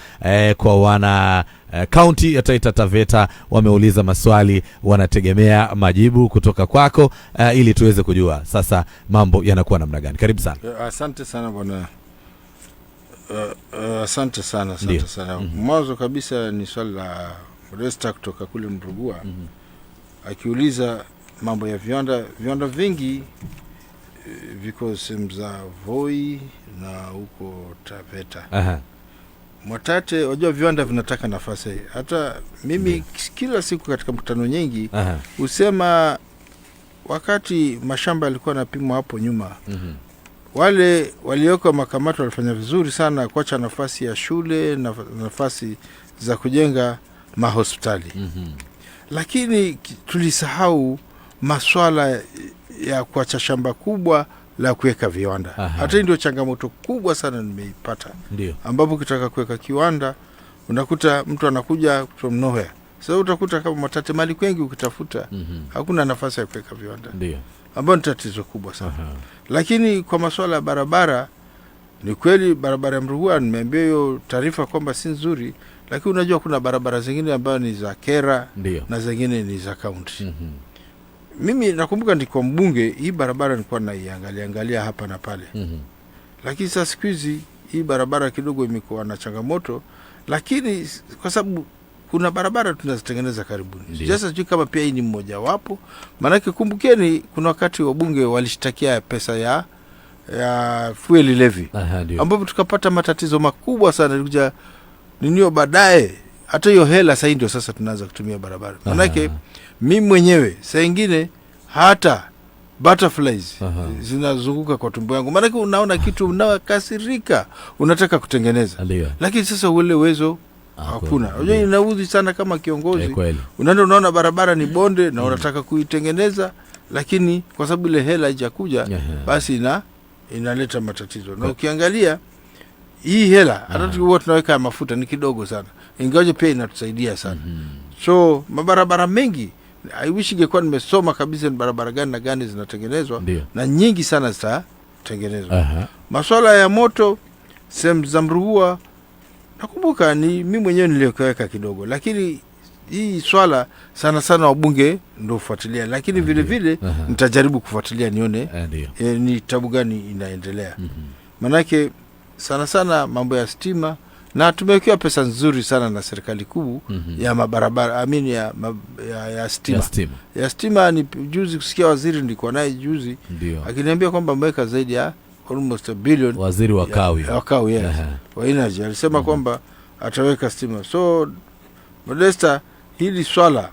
[SPEAKER 1] kwa wana County ya Taita Taveta. Wameuliza maswali, wanategemea majibu kutoka kwako ili tuweze kujua sasa mambo yanakuwa namna gani. Karibu sana.
[SPEAKER 2] Asante sana bwana. Asante sana. Mwanzo kabisa ni swali la Modesta kutoka kule Mrugua. Akiuliza mambo ya viwanda vingi viko sehemu za Voi na huko Taveta. Mwatate, wajua viwanda vinataka nafasi. Hata mimi kila siku katika mkutano nyingi usema wakati mashamba yalikuwa yanapimwa hapo nyuma, wale walioko makamato walifanya vizuri sana kuacha nafasi ya shule na nafasi za kujenga mahospitali. Lakini tulisahau maswala ya kuacha shamba kubwa la kuweka viwanda. Hata ndio changamoto kubwa sana nimeipata. Ambapo ukitaka kuweka kiwanda unakuta mtu anakuja from nowhere. Sasa utakuta kama Mwatate mali kwengi ukitafuta hakuna nafasi ya kuweka viwanda. Ambapo ni tatizo kubwa sana. Lakini kwa masuala ya barabara, ni kweli barabara ya Mrugua nimeambia hiyo taarifa kwamba si nzuri, lakini unajua kuna barabara zingine ambazo ni za kera na zingine ni za county. Mimi nakumbuka ndiko mbunge, hii barabara nilikuwa naiangalia hapa na pale. Lakini sasa siku hizi hii barabara kidogo imekuwa na changamoto, lakini kwa sababu kuna barabara tunazitengeneza karibuni. Sasa sijui kama pia hii ni mmoja wapo. Maana kumbukeni kuna wakati wabunge walishtakia pesa ya fuel levy. Ambapo tukapata matatizo makubwa sana kuja ninio baadaye. Hata hiyo hela sasa ndio sasa tunaanza kutumia barabara. Maana mimi mwenyewe saa nyingine hata butterflies zinazunguka kwa tumbo yangu. Maana unaona kitu unakasirika, unataka kutengeneza. Lakini sasa ule uwezo hakuna. Unajua inaudhi sana kama kiongozi. Unaona barabara ni bonde na unataka kuitengeneza, lakini kwa sababu ile hela haijakuja basi inaleta matatizo. Na ukiangalia hii hela hata tukiwa tunaweka mafuta ni kidogo sana. Ingawaje pia inatusaidia sana. So mabarabara mengi I wish ingekuwa nimesoma kabisa ni barabara gani na gani zinatengenezwa na nyingi sana zitatengenezwa. Masuala ya moto sehemu za Mrugua nakumbuka ni mimi mwenyewe niliweka kidogo, lakini hii swala sana wabunge ndio fuatilia, lakini vile vile nitajaribu kufuatilia nione ni tabu gani inaendelea. Manake sana mambo ya stima, na tumewekewa pesa nzuri sana na serikali kuu ya mabarabara, ya stima. Ya stima ni juzi kusikia waziri ndiko naye juzi akiniambia kwamba ameweka zaidi ya almost $1 billion.
[SPEAKER 1] Waziri wa Kawi
[SPEAKER 2] wa energy alisema kwamba ataweka stima. So Modesta, hili swala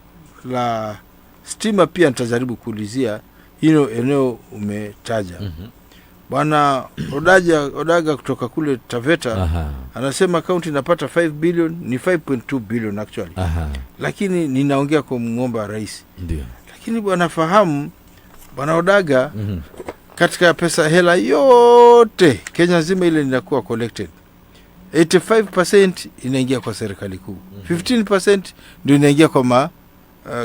[SPEAKER 2] la stima pia nitajaribu kuulizia hilo eneo umetaja. Bwana Odaga kutoka kule Taveta anasema county inapata 5 billion, ni 5.2 billion actually. Lakini ninaongea kwa muomba rais. Lakini bwana fahamu bwana Odaga katika pesa hela yote Kenya nzima ile inakuwa collected, 85% inaingia kwa serikali kuu. 15% ndio inaingia kwa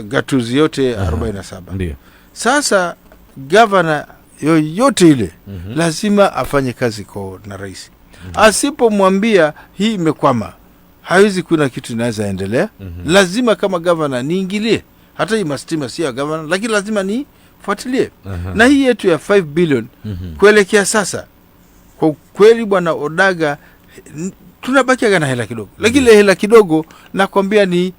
[SPEAKER 2] gatuzi yote 47. Sasa governor yoyote ile lazima afanye kazi na rais. Asipomwambia hii imekwama, haiwezi kuna kitu inaweza endelea. Lazima kama governor niingilie. Hata hii mastima si ya governor, lakini lazima nifuatilie. Na hii yetu ya 5 billion kuelekea sasa, kwa kweli bwana Odaga tunabakia na hela kidogo. Lakini hela kidogo nakwambia ni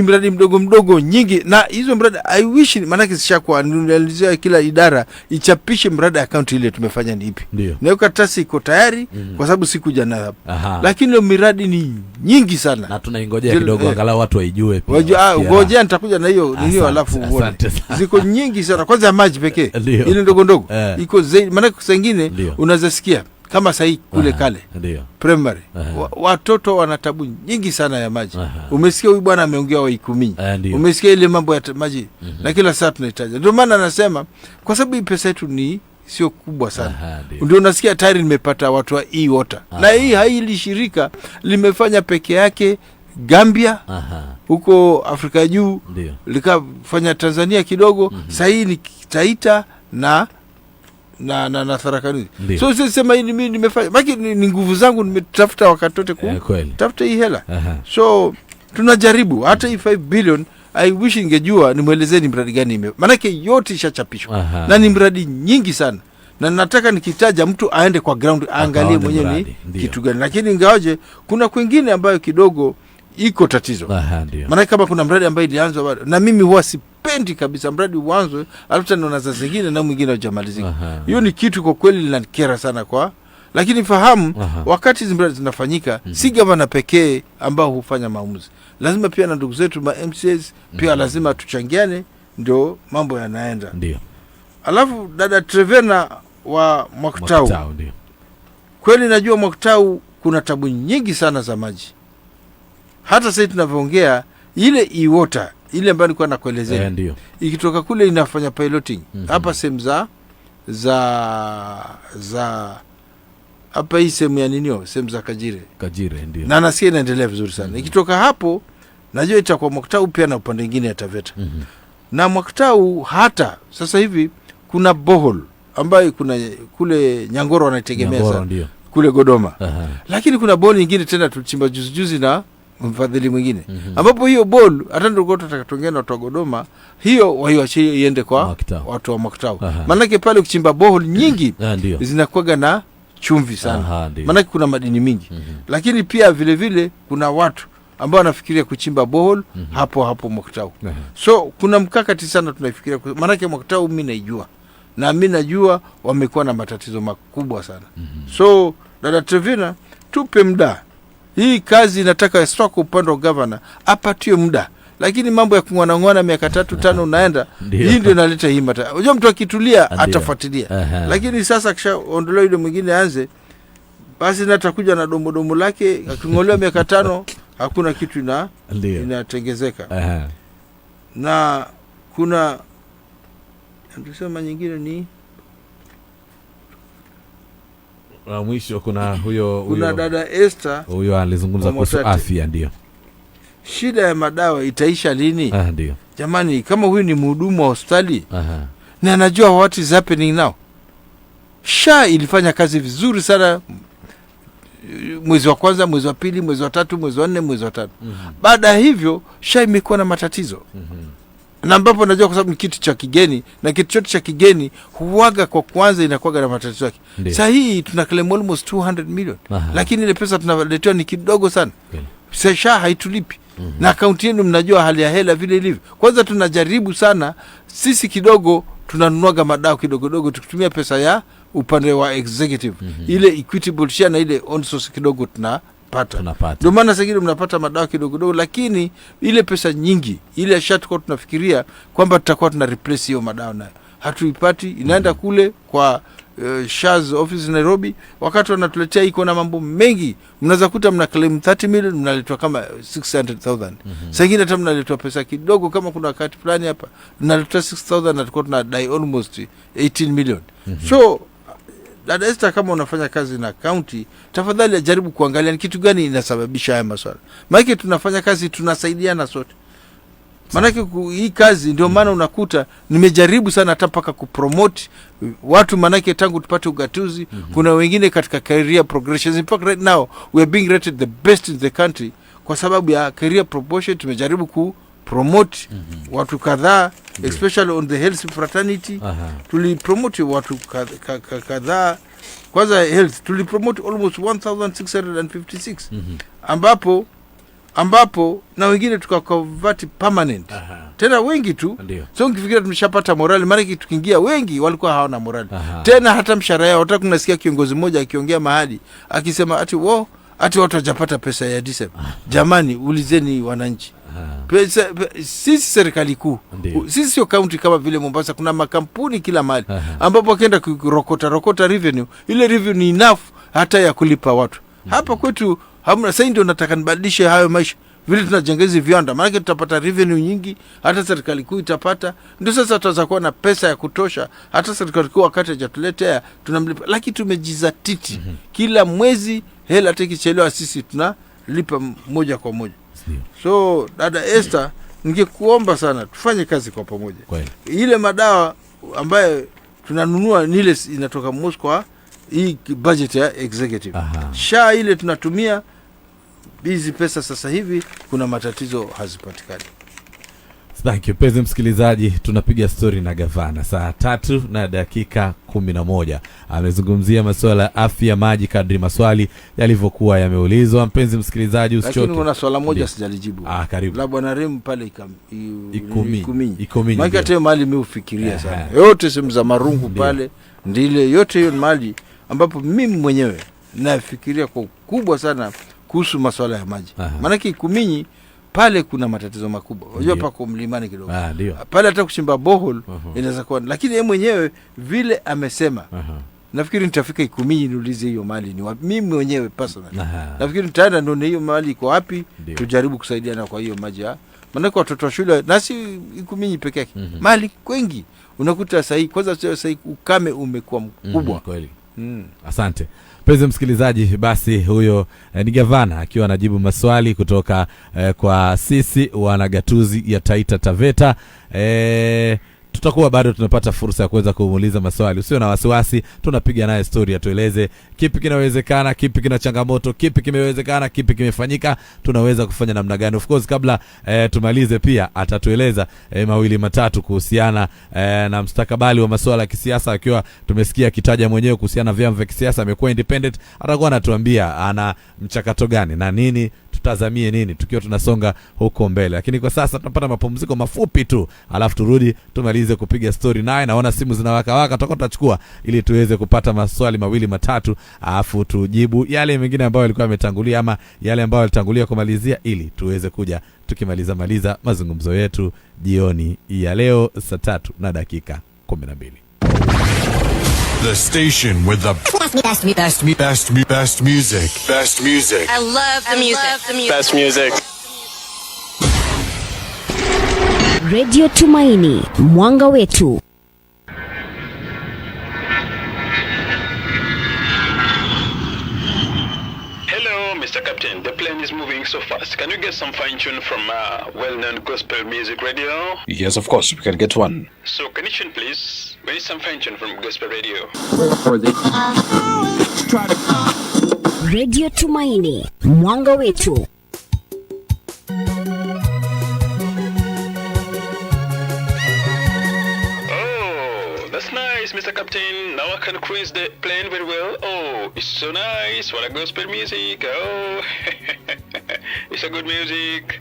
[SPEAKER 2] mradi mdogo nyingi, na hizo mradi I wish maana kishakuwa nielezea kila idara ichapishe mradi account ile tumefanya ni ipi. Na karatasi iko tayari kwa sababu sikuja na hapo. Lakini ile miradi ni nyingi sana.
[SPEAKER 1] Na tunaingojea kidogo angalau watu waijue
[SPEAKER 2] pia. Ngojea nitakuja na hiyo nini alafu uone. Ziko nyingi sana. Kwanza maji pekee. Ile ndogo iko zaidi, maana kusengine unaweza sikia kama sahi kule kale primary watoto wana tabu nyingi sana ya maji. Umesikia huyu bwana ameongea wa Ikumi, umesikia ile mambo ya maji na kila saa tunahitaji. Ndio maana anasema kwa sababu hii pesa yetu ni sio kubwa sana. Ndio unasikia tayari nimepata watu wa e-water. Na hili shirika limefanya peke yake Gambia, huko Afrika juu, likafanya Tanzania kidogo, sasa hii ni Taita na Tharaka Nithi. So sisema hii mimi nimefanya, maki ni nguvu zangu, nimetafuta wakati wote tafuta hii hela. So tunajaribu hata hii 5 billion. I wish ingejua nimwelezeni mradi gani manake yote ishachapishwa na ni mradi nyingi sana, na nataka nikitaja mtu aende kwa ground aangalie mwenyewe ni kitu gani, lakini ingawaje kuna kwingine ambayo kidogo iko tatizo. Maana kama kuna mradi ambaye ilianzwa bado, na mimi huwa sipendi kabisa mradi uanzwe alafu tena na zingine na mwingine hujamalizika. Hiyo ni kitu kwa kweli linanikera sana lakini fahamu wakati hizo mradi zinafanyika si gavana pekee ambao hufanya maamuzi. Lazima pia na ndugu zetu ma MCAs pia lazima tuchangiane ndio mambo yanaenda. Ndio. Alafu dada Trevena wa Mwaktau. Kweli najua Mwaktau kuna tabu nyingi sana za maji. Hata sasa tunavyoongea ile e-water ile ambayo nilikuwa nakuelezea ikitoka kule inafanya piloting hapa sehemu za hapa hii sehemu ya ninio sehemu za Kajire ndio, na nasikia inaendelea vizuri sana. Ikitoka hapo najua itakuwa Mwaktau pia na upande mwingine ya Taveta. Na Mwaktau hata sasa hivi kuna bohol ambayo kuna kule Nyangoro wanaitegemea sana kule Godoma. Lakini kuna bohol nyingine tena tulichimba juzi na mfadhili mwingine ambapo hiyo bohol hata ndio tutakatongea na watu wa Godoma hiyo waiachie iende kwa watu wa Mwaktau. Maana pale kuchimba bohol nyingi zinakuwa na chumvi sana. Maana kuna madini mingi. Lakini pia vile vile kuna watu ambao wanafikiria kuchimba bohol hapo Mwaktau. So kuna mkakati sana tunaifikiria, maana Mwaktau mimi naijua. Na mimi najua wamekuwa na matatizo makubwa sana. So dada Trevina tupe muda. Hii kazi inataka soko upande wa governor apatie muda. Lakini mambo ya kungwana miaka 3-5 unaenda, hii ndio inaleta hii mata. Unajua mtu akitulia atafuatilia. Lakini sasa kisha ondolewa yule mwingine aanze, basi natakuja na domo lake akingolewa miaka 5 hakuna kitu inatengezeka. Na kuna anasema nyingine ni
[SPEAKER 1] mwisho kuna huyo
[SPEAKER 2] dada Esther
[SPEAKER 1] huyo alizungumza kuhusu afya. Ndio
[SPEAKER 2] shida ya madawa itaisha lini?
[SPEAKER 1] Ndio
[SPEAKER 2] jamani, kama huyu ni mhudumu wa hospitali na anajua what is happening now. SHA ilifanya kazi vizuri sana mwezi wa kwanza, mwezi wa pili, mwezi wa tatu, mwezi wa 4, mwezi wa 5. Baada hivyo SHA imekuwa na matatizo. Na ambapo najua kwa sababu ni kitu cha kigeni, na kitu chote cha kigeni huaga kwa kwanza inakuwa na matatizo yake. Sasa hii tuna claim almost 200 million. Lakini ile pesa tunaletewa ni kidogo sana. SHA haitulipi. Na akaunti yenu mnajua hali ya hela vile ilivyo. Kwanza tunajaribu sana sisi kidogo tunanunuaga madawa kidogo tukitumia pesa ya upande wa executive. Ile equitable share na ile on source kidogo tunapata. Ndio maana sasa hivi mnapata madawa kidogo, lakini ile pesa nyingi ile SHA tuko tunafikiria kwamba tutakuwa tuna replace hiyo madawa nayo. Hatuipati, inaenda kule kwa SHA's office Nairobi, wakati wanatuletea iko na mambo mengi. Mnaweza kuta mna claim 30 million mnaletwa kama 600,000. Sasa ingine hata mnaletwa pesa kidogo, kama kuna wakati fulani hapa mnaletwa 6,000 na tuko tuna die almost 18 million. So dada Esther, kama unafanya kazi na county, tafadhali jaribu kuangalia ni kitu gani inasababisha haya maswala. Maana tunafanya kazi tunasaidiana sote. Maanake hii kazi ndio maana unakuta nimejaribu sana hata mpaka kupromote watu, maanake tangu tupate ugatuzi kuna wengine katika career progressions. In fact right now we are being rated the best in the country kwa sababu ya career progression. Tumejaribu kupromote watu kadhaa, especially on the health fraternity. Tulipromote watu kadhaa. Kwanza health tulipromote almost 1656 ambapo na wengine tukakonvert permanent. Tena wengi tu. So ukifikiria tumeshapata morali, maana tukiingia wengi walikuwa hawana morali. Tena hata mshahara yao, hata kunasikia kiongozi mmoja akiongea mahali akisema ati watu hajapata pesa ya December. Jamani, ulizeni wananchi. Sisi serikali kuu, sisi sio county kama vile Mombasa, kuna makampuni kila mahali ambapo akienda kurokota revenue, ile revenue ni enough hata ya kulipa watu. Hapa kwetu hamna. Sasa ndio nataka nibadilishe hayo maisha. vile tunajenga hizi viwanda, maana tutapata revenue nyingi, hata serikali kuu itapata. Ndio sasa tutaweza kuwa na pesa ya kutosha, hata serikali kuu wakati hajatuletea tunamlipa, lakini tumejizatiti kila mwezi hela tekichelewa sisi tunalipa moja kwa moja. So dada Esther, ningekuomba sana tufanye kazi kwa pamoja. Ile madawa ambayo tunanunua nile inatoka Moscow, hii budget ya executive. Sha ile tunatumia hizi pesa sasa hivi kuna matatizo hazipatikani.
[SPEAKER 1] Thank you. Penzi msikilizaji, tunapiga story na gavana saa 3:11. Amezungumzia masuala ya afya maji kadri maswali yalivyokuwa yameulizwa. Mpenzi msikilizaji, usichoke.
[SPEAKER 2] Lakini kuna swala moja sijalijibu.
[SPEAKER 1] Karibu.
[SPEAKER 2] La bwana Rem pale
[SPEAKER 1] Ikuminyi.
[SPEAKER 2] Maana tena mali mimi ufikiria sana. Yote sehemu za Marungu pale ndile yote hiyo mali ambapo mimi mwenyewe nafikiria kwa kubwa sana kuhusu masuala ya maji. Maana Ikuminyi pale kuna matatizo makubwa. Unajua pako mlimani kidogo. Pale hata kuchimba borehole inaweza kuwa, lakini yeye mwenyewe vile amesema. Nafikiri nitafika Ikuminyi niulize hiyo mali ni wapi. Mimi mwenyewe personally. Nafikiri nitaenda ndio hiyo mali iko wapi, tujaribu kusaidiana kwa hiyo maji. Maana kwa watoto wa shule na si Ikuminyi peke yake. Mali kwengi unakuta sasa kwanza sasa ukame umekuwa mkubwa.
[SPEAKER 1] Kweli. Asante. Penzi msikilizaji, basi huyo ni gavana akiwa anajibu maswali kutoka kwa sisi wanagatuzi ya Taita Taveta. Tutakuwa bado tunapata fursa ya kuweza kumuuliza maswali. Usio na wasiwasi, tunapiga naye story, atueleze kipi kinawezekana, kipi kina changamoto, kipi kimewezekana, kipi kimefanyika, tunaweza kufanya namna gani. Of course kabla tumalize pia atatueleza mawili matatu kuhusiana na mstakabali wa masuala ya kisiasa, akiwa tumesikia kitaja mwenyewe kuhusiana na vyama vya kisiasa, amekuwa independent, atakuwa anatuambia ana mchakato gani na nini tutazamie nini tukiwa tunasonga huko mbele. Lakini kwa sasa tunapata mapumziko mafupi tu, alafu turudi tumalize kupiga story naye. Naona simu zinawaka tutakuwa tutachukua ili tuweze kupata maswali mawili matatu, alafu tujibu yale mengine ambayo yalikuwa yametangulia ama yale ambayo yalitangulia kumalizia, ili tuweze kuja tukimaliza mazungumzo yetu jioni ya leo saa 3:12.
[SPEAKER 12] The station with the best music. Best music.
[SPEAKER 13] I love the music.
[SPEAKER 4] Best music.
[SPEAKER 3] Radio Tumaini, mwanga wetu.
[SPEAKER 4] Hello, Mr. Captain. The plane is moving so fast. Can you get some fine tune from well-known gospel music radio?
[SPEAKER 5] Yes, of course, we can get one.
[SPEAKER 4] So, can you tune, please? We need some fine tune from gospel radio.
[SPEAKER 3] Radio Tumaini, mwanga wetu.
[SPEAKER 4] That's nice, Mr. Captain. Now I can cruise the plane very well. Oh, it's so nice. What a gospel music. Oh, it's a good music.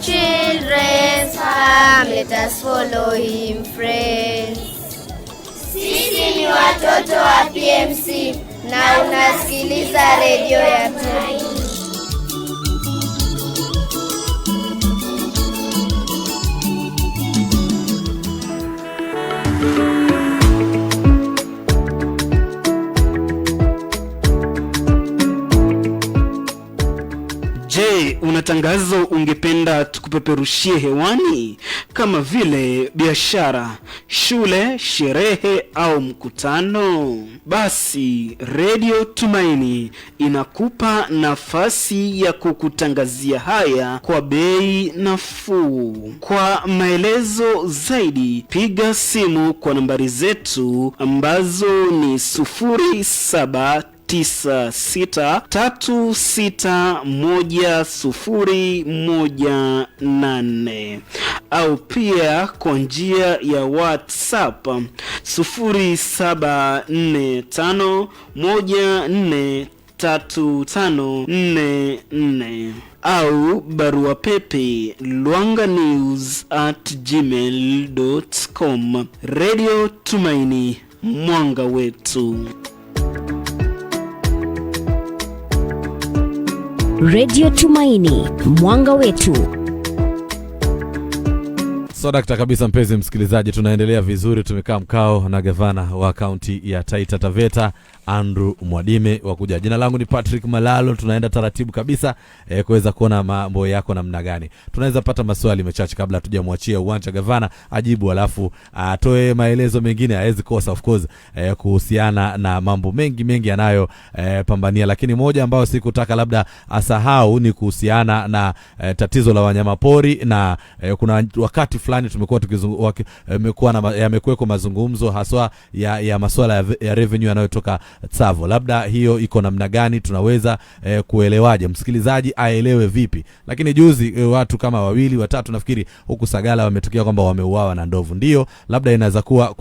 [SPEAKER 8] Children's farm, let us follow him, friends. Sisi ni watoto wa PMC na unasikiliza radio ya Tumaini.
[SPEAKER 14] Je, una tangazo ungependa tukupeperushie hewani, kama vile biashara, shule, sherehe au mkutano? Basi Radio Tumaini inakupa nafasi ya kukutangazia haya kwa bei nafuu. Kwa maelezo zaidi piga simu kwa nambari zetu ambazo ni 0796361018 au pia kwa njia ya WhatsApp 074514 3544 au barua pepe lwanganews@gmail.com. Radio Tumaini, mwanga wetu.
[SPEAKER 3] Radio Tumaini, mwanga wetu.
[SPEAKER 1] Dakta kabisa mpenzi msikilizaji, tunaendelea vizuri. Tumekaa mkao na gavana wa kaunti ya Taita Taveta Andrew Mwadime wa kuja. Jina langu ni Patrick Malalo. Tunaenda taratibu kabisa kuweza kuona mambo yako namna gani. Tunaweza pata maswali machache kabla hatujamwachia uwanja gavana ajibu, alafu atoe maelezo mengine hawezi kosa of course kuhusiana na mambo mengi yanayo pambania, lakini moja ambao sikutaka labda asahau ni kuhusiana na tatizo la wanyamapori, na kuna wakati fulani tumekuwa yamekuweko mazungumzo haswa ya masuala ya revenue yanayotoka Tsavo. Labda hiyo iko namna gani, tunaweza kuelewaje, msikilizaji aelewe vipi? Lakini juzi watu kama 2 3 nafikiri huku Sagala wametokea kwamba wameuawa na ndovu. Ndio labda inaweza kuwa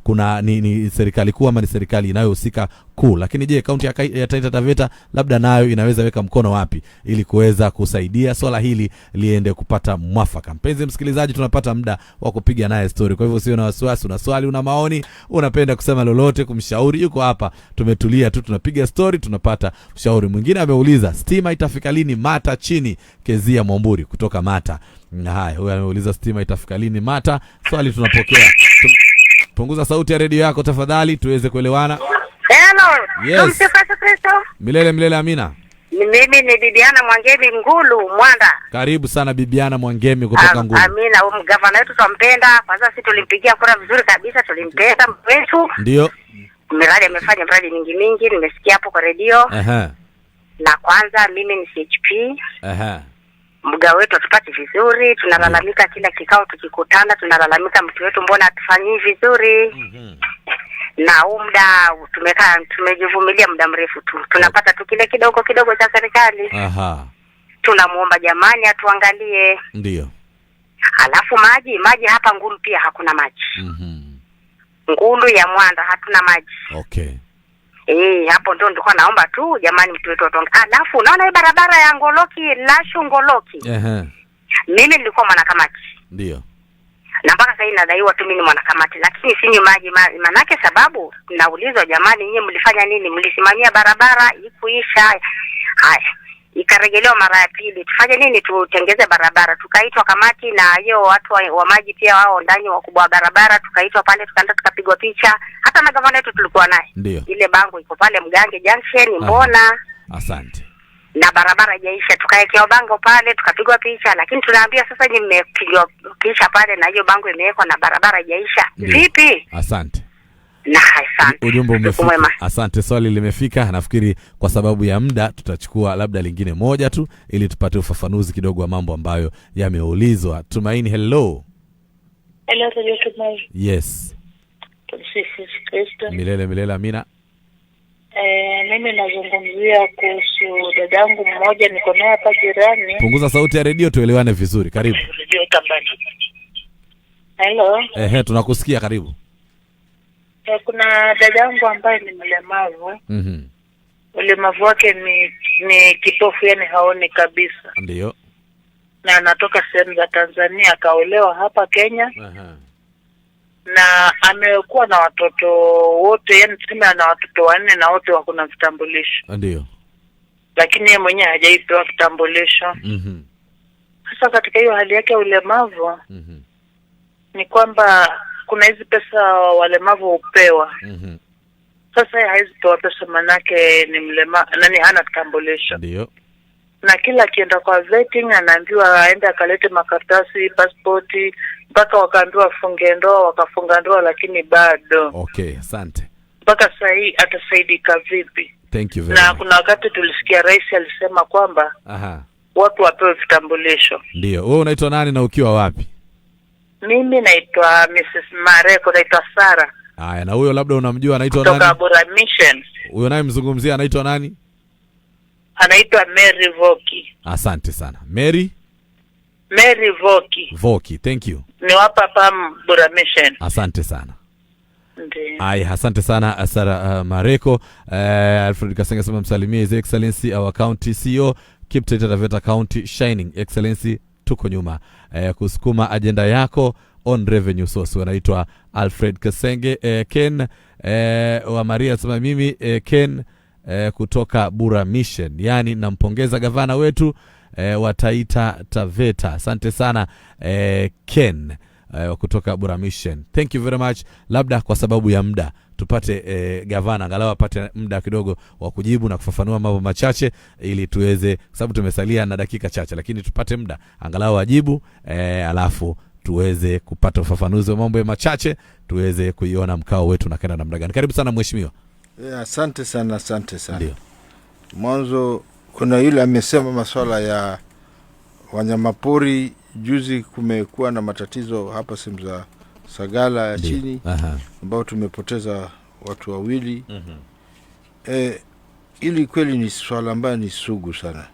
[SPEAKER 1] kuna ni serikali kuu ama ni serikali inayohusika kuu, lakini je, kaunti ya Taita Taveta labda nayo inaweza weka mkono wapi ili kuweza kusaidia swala hili liende kupata mwafaka? Mpenzi msikilizaji, tunapata muda wa kupiga naye story, kwa hivyo usio na wasiwasi. Una swali, una maoni, unapenda kusema lolote, kumshauri, yuko hapa, tumetulia tu, tunapiga story, tunapata ushauri. Mwingine ameuliza stima itafika lini Mata chini, Kezia Mwamburi kutoka Mata. Haya, huyu ameuliza stima itafika lini Mata. Swali tunapokea. Punguza sauti ya redio yako tafadhali tuweze kuelewana.
[SPEAKER 13] Hello.
[SPEAKER 1] Yes.
[SPEAKER 13] Kristo.
[SPEAKER 1] Milele amina.
[SPEAKER 13] Mimi ni Bibiana Mwangemi Ngulu Mwanda.
[SPEAKER 1] Karibu sana Bibiana Mwangemi kutoka Ngulu.
[SPEAKER 13] Amina, gavana wetu tumpenda. Kwanza sisi tulimpigia kura vizuri kabisa, tulimpenda wetu.
[SPEAKER 1] Ndio.
[SPEAKER 13] Miradi amefanya miradi mingi nimesikia hapo kwa redio. Na kwanza mimi ni CHP. Mga wetu atupati vizuri, tunalalamika kila kikao tukikutana, tunalalamika mtu wetu mbona atufanyii vizuri. Na muda tumejivumilia muda mrefu tu. Tunapata tu kile kidogo cha serikali. Tunamuomba jamani atuangalie.
[SPEAKER 1] Ndio.
[SPEAKER 13] Alafu maji hapa Ngulu pia hakuna maji. Ngulu ya Mwanda hatuna maji.
[SPEAKER 1] Okay.
[SPEAKER 13] Hapo ndo nilikuwa naomba tu jamani mtu wetu atonge. Alafu unaona hii barabara ya Ngoloki Lashu Ngoloki. Mimi nilikuwa mwanakamati.
[SPEAKER 1] Ndio.
[SPEAKER 13] Na mpaka sasa inadaiwa tu mimi ni mwanakamati, lakini sinywi maji manake sababu naulizwa jamani nyinyi mlifanya nini? Mlisimamia barabara ikuisha. Haya. Ikaregelewa mara ya pili. Tufanye nini tutengeze barabara? Tukaitwa kamati na hiyo watu wa maji pia wao ndani wakubwa wa barabara, tukaitwa pale tukaenda tukapigwa picha. Hata na gavana wetu tulikuwa naye. Ile bango iko pale Mgange Junction mbona?
[SPEAKER 1] Asante.
[SPEAKER 13] Na barabara haijaisha, tukaekewa bango pale tukapigwa picha, lakini tunaambia sasa nyinyi mmepigwa picha pale na hiyo bango imewekwa na barabara haijaisha. Vipi?
[SPEAKER 1] Asante.
[SPEAKER 13] Na asante.
[SPEAKER 1] Ujumbe umefika. Asante, swali limefika. Nafikiri kwa sababu ya muda tutachukua labda lingine moja tu ili tupate ufafanuzi kidogo wa mambo ambayo yameulizwa. Tumaini, hello.
[SPEAKER 15] Hello, Tumaini.
[SPEAKER 1] Yes.
[SPEAKER 15] Tumsifu Kristo.
[SPEAKER 1] Milele amina.
[SPEAKER 15] Mimi nazungumzia kuhusu dadangu mmoja niko naye hapa jirani.
[SPEAKER 1] Punguza sauti ya redio tuelewane vizuri. Karibu.
[SPEAKER 15] Hello.
[SPEAKER 1] Tunakusikia, karibu.
[SPEAKER 15] Kuna dadangu ambaye ni mlemavu. Ulemavu wake ni kipofu, yani haoni kabisa.
[SPEAKER 1] Ndio.
[SPEAKER 15] Na anatoka sehemu za Tanzania, akaolewa hapa Kenya. Na amekuwa na watoto wote, yani tuseme ana watoto 4 na wote wako na vitambulisho.
[SPEAKER 1] Ndio.
[SPEAKER 15] Lakini yeye mwenyewe hajaipewa kitambulisho. Sasa katika hiyo hali yake ya ulemavu ni kwamba kuna hizi pesa walemavu upewa. Sasa yeye haizi pewa pesa manake ni hana kitambulisho.
[SPEAKER 1] Ndio.
[SPEAKER 15] Na kila akienda kwa vetting anaambiwa aende akalete makaratasi, pasipoti, mpaka wakaambiwa afunge ndoa, wakafunga ndoa, lakini bado.
[SPEAKER 1] Okay, asante.
[SPEAKER 15] Mpaka sasa hii atasaidika vipi?
[SPEAKER 1] Thank you very much.
[SPEAKER 15] Kuna wakati tulisikia rais alisema kwamba watu wapewe vitambulisho.
[SPEAKER 1] Ndio. Wewe unaitwa nani na ukiwa wapi?
[SPEAKER 15] Mimi naitwa Mrs. Mareko, naitwa Sara.
[SPEAKER 1] Haya, na huyo labda unamjua anaitwa nani?
[SPEAKER 15] Kutoka Bura Mission.
[SPEAKER 1] Huyo naye mzungumzia anaitwa nani?
[SPEAKER 15] Anaitwa Mary Voki.
[SPEAKER 1] Asante sana. Mary
[SPEAKER 15] Voki.
[SPEAKER 1] Voki, thank you.
[SPEAKER 15] Ni wapa Bura Mission.
[SPEAKER 1] Asante sana. Ai, asante sana Sara Mareko. Alfred Kasenge sema msalimie His Excellency our county CEO, keep Taita Taveta County shining. Excellency, tuko nyuma kusukuma agenda yako on revenue source. Wanaitwa Alfred Kasenge. Ken wa Maria sema mimi Ken kutoka Bura Mission, yani nampongeza gavana wetu wa Taita Taveta. Asante sana Ken kutoka Bura Mission. Thank you very much. Labda kwa sababu ya muda tupate gavana angalau apate muda kidogo wa kujibu na kufafanua mambo machache ili tuweze, sababu tumesalia na dakika chache, lakini tupate muda angalau ajibu alafu tuweze kupata ufafanuzi wa mambo machache, tuweze kuiona mkao wetu na kaenda namna gani. Karibu sana mheshimiwa.
[SPEAKER 2] Asante sana. Ndio. Mwanzo kuna yule amesema masuala ya wanyamapori. Juzi kumekuwa na matatizo hapa sehemu za Sagala ya chini ambao tumepoteza watu wawili. Ili kweli ni swala ambayo ni sugu sana.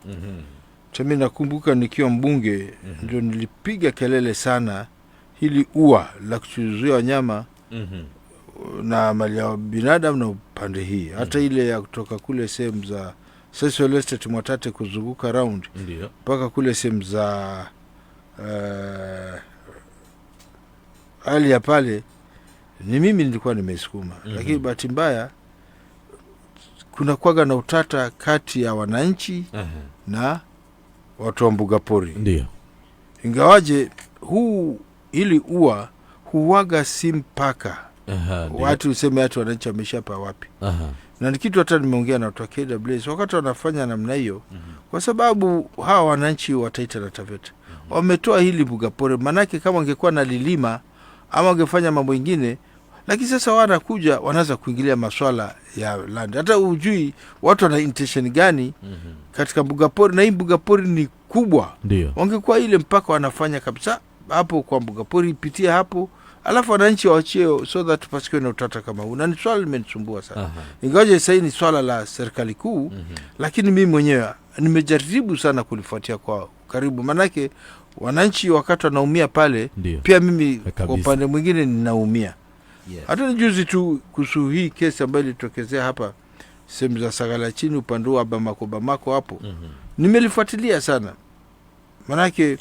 [SPEAKER 2] Mimi nakumbuka nikiwa mbunge ndio nilipiga kelele sana hili ua la kuzuia wanyama na mali ya binadamu na upande hii. Hata ile ya kutoka kule sehemu za Cecil Estate Mwatate kuzunguka round mpaka kule sehemu za hali ya pale ni mimi nilikuwa nimesukuma. Lakini bahati mbaya kuna kuwaga na utata kati ya wananchi na watu wa mbuga pori.
[SPEAKER 1] Ndio.
[SPEAKER 2] Ingawaje ili ua huwaga si mpaka watu useme watu wananchi wameshapa wapi. Na ni kitu hata nimeongea na watu wa KWS wakati wanafanya namna hiyo, kwa sababu hawa wananchi wa Taita na Taveta wametoa hili mbuga pori. Manake kama wangekuwa na lilima ama wangefanya mambo mengine, lakini sasa wanakuja wanaanza kuingilia masuala ya land. Hata ujui watu wana intention gani katika mbuga pori, na hii mbuga pori ni kubwa. Wangekuwa ile mpaka wanafanya kabisa hapo kwa mbuga pori ipitia hapo, alafu wananchi waachie so that tupasikiwe na utata kama huu. Na ni swala limenisumbua sana. Ingawaje sasa ni swala la serikali kuu, lakini mimi mwenyewe nimejaribu sana kulifuatia kwa karibu. Manake wananchi wakati wanaumia pale, pia mimi kwa upande mwingine ninaumia. Hata ni juzi tu kuhusu hii kesi ambayo ilitokezea hapa sehemu za Sagala chini upande wa Bamako hapo. Nimelifuatilia sana. Manake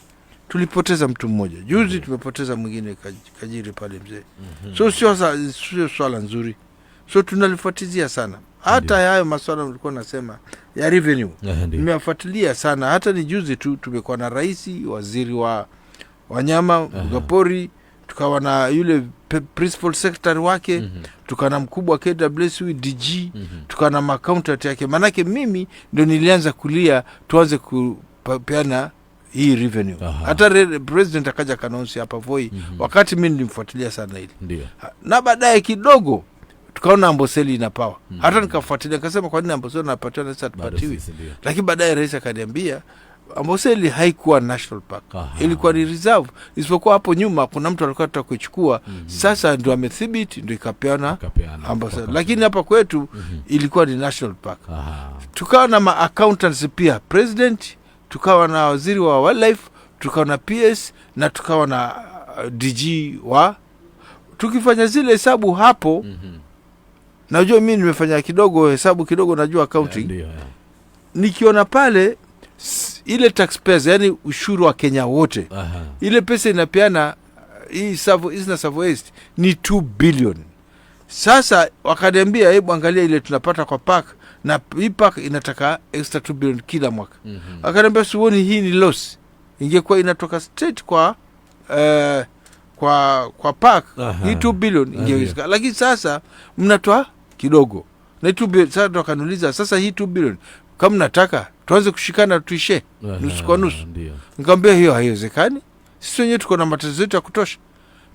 [SPEAKER 2] tulipoteza mtu mmoja. Juzi tumepoteza mwingine Kajiri pale mzee. So sio swala nzuri. So tunalifuatilia sana. Hata hayo masuala nilikuwa nasema ya revenue. Nimefuatilia sana. Hata ni juzi tu tumekuwa na rais, waziri wa wanyama, mbuga tukawa na yule principal secretary wake, tukawa na mkubwa wa KWS DG, tukawa na accountant yake. Manake mimi ndio nilianza kulia tuanze kupeana hii revenue. Hata president akaja kanonsi hapa Voi wakati mimi nilimfuatilia sana hili. Na baadaye kidogo tukaona Amboseli ina power. Hata nikafuatilia nikasema kwa nini Amboseli anapatiwa na sasa tupatiwi. Lakini baadaye rais akaniambia Amboseli haikuwa national park. Ilikuwa ni reserve. Isipokuwa hapo nyuma kuna mtu alikuwa anataka kuichukua. Sasa ndio amethibiti ndio ikapeana Amboseli. Lakini hapa kwetu ilikuwa ni national park. Tukawa na accountants pia, president, tukawa na waziri wa wildlife, tukawa na PS na tukawa na DG wa. Tukifanya zile hesabu hapo, najua mimi nimefanya kidogo hesabu kidogo, najua accounting. Nikiona pale ile taxpayers, yani ushuru wa Kenya wote, ile pesa inapeana hii Savo East ni 2 billion. Sasa wakaniambia hebu angalia ile tunapata kwa park, na hii park inataka extra 2 billion kila mwaka. Akaniambia sioni hii ni loss. Ingekuwa inatoka straight kwa park, hii 2 billion ingewezekana. Lakini sasa mnatoa kidogo. Na 2 billion sasa tukaniuliza sasa hii 2 billion kama nataka tuanze kushikana tuishe nusu kwa nusu. Nikamwambia hiyo haiwezekani. Sisi wenyewe tuko na matatizo yetu ya kutosha.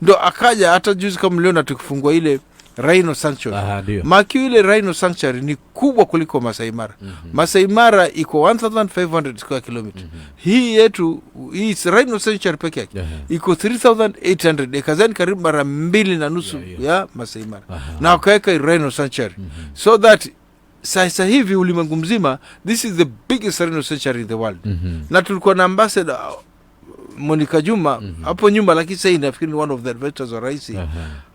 [SPEAKER 2] Ndio akaja hata juzi kama mliona tukifungua ile Rhino Sanctuary. Maki ile Rhino Sanctuary ni kubwa kuliko Masai Mara. Masai Mara iko 1500 square kilometer. Hii yetu hii Rhino Sanctuary pekee yake iko 3800 acres, karibu mara 2.5 ya Masai Mara. Na wakaweka Rhino Sanctuary. So that sasa hivi ulimwengu mzima this is the biggest Rhino Sanctuary in the world. Na tulikuwa na ambassador Monica Juma hapo nyuma, lakini sasa nafikiri one of the advisors wa rais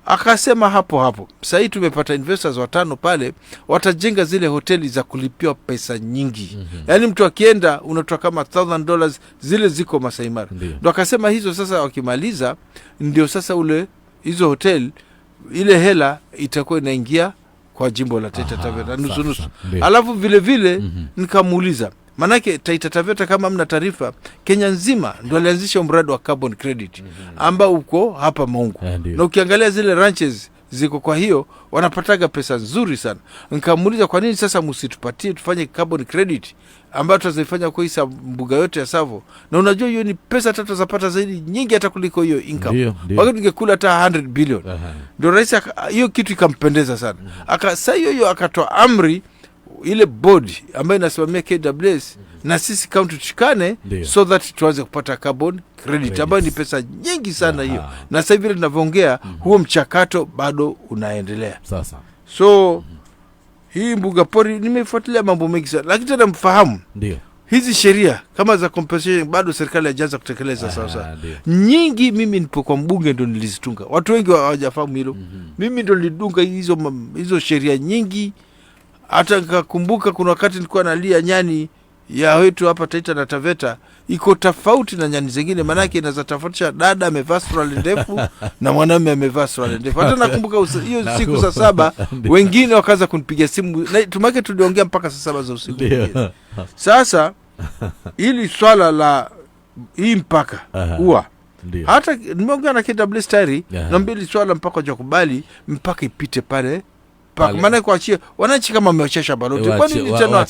[SPEAKER 2] Akasema hapo sasa tumepata investors 5 pale, watajenga zile hoteli za kulipia pesa nyingi. Yaani mtu akienda unatoa kama $1,000 zile ziko Masai Mara. Ndio akasema hizo sasa wakimaliza ndio sasa hizo hoteli ile hela itakuwa inaingia kwa jimbo la Taita Taveta nusu. Alafu vile nikamuuliza, manake Taita Taveta kama mna taarifa, Kenya nzima ndio alianzisha mradi wa carbon credit ambao uko hapa Maungu. Na ukiangalia zile ranches ziko, kwa hiyo wanapataga pesa nzuri sana. Nikamuuliza kwa nini sasa msitupatie tufanye carbon credit ambayo tutazifanya kwa hisa mbuga yote ya Tsavo, na unajua hiyo ni pesa tatu zapata zaidi nyingi hata kuliko hiyo income. Wakati tungekula hata 100 billion. Ndio rais hiyo kitu ikampendeza sana. Sasa hiyo akatoa amri ile board ambayo inasimamia KWS na sisi county tushikane so that tuanze kupata carbon credit ambayo ni pesa nyingi sana hiyo. Na sasa hivi tunavyoongea huo mchakato bado unaendelea.
[SPEAKER 1] Sasa
[SPEAKER 2] hii mbuga pori nimefuatilia mambo mengi sana, lakini tena mfahamu hizi sheria kama za compensation bado serikali haijaanza kutekeleza sawa. Nyingi mimi nipo kwa mbunge ndo nilizitunga. Watu wengi hawajafahamu hilo. Mimi ndo nilidunga hizo sheria nyingi. Hata nikakumbuka kuna wakati nilikuwa nalia nyani ya wetu hapa Taita na Taveta iko tofauti na nyani zingine, maana yake inaweza tofautisha dada amevaa suruali ndefu na mwanamume amevaa suruali ndefu. Hata nakumbuka hiyo siku saa 7 wengine wakaanza kunipigia simu na tumake tuliongea mpaka saa 7 za usiku. Sasa ili swala la hii mpaka hata nimeongea na KWS tayari na mbili swala mpaka jakubali mpaka ipite pale. Maana kuachia wananchi kama wameochesha baloti. Kwa nini tena?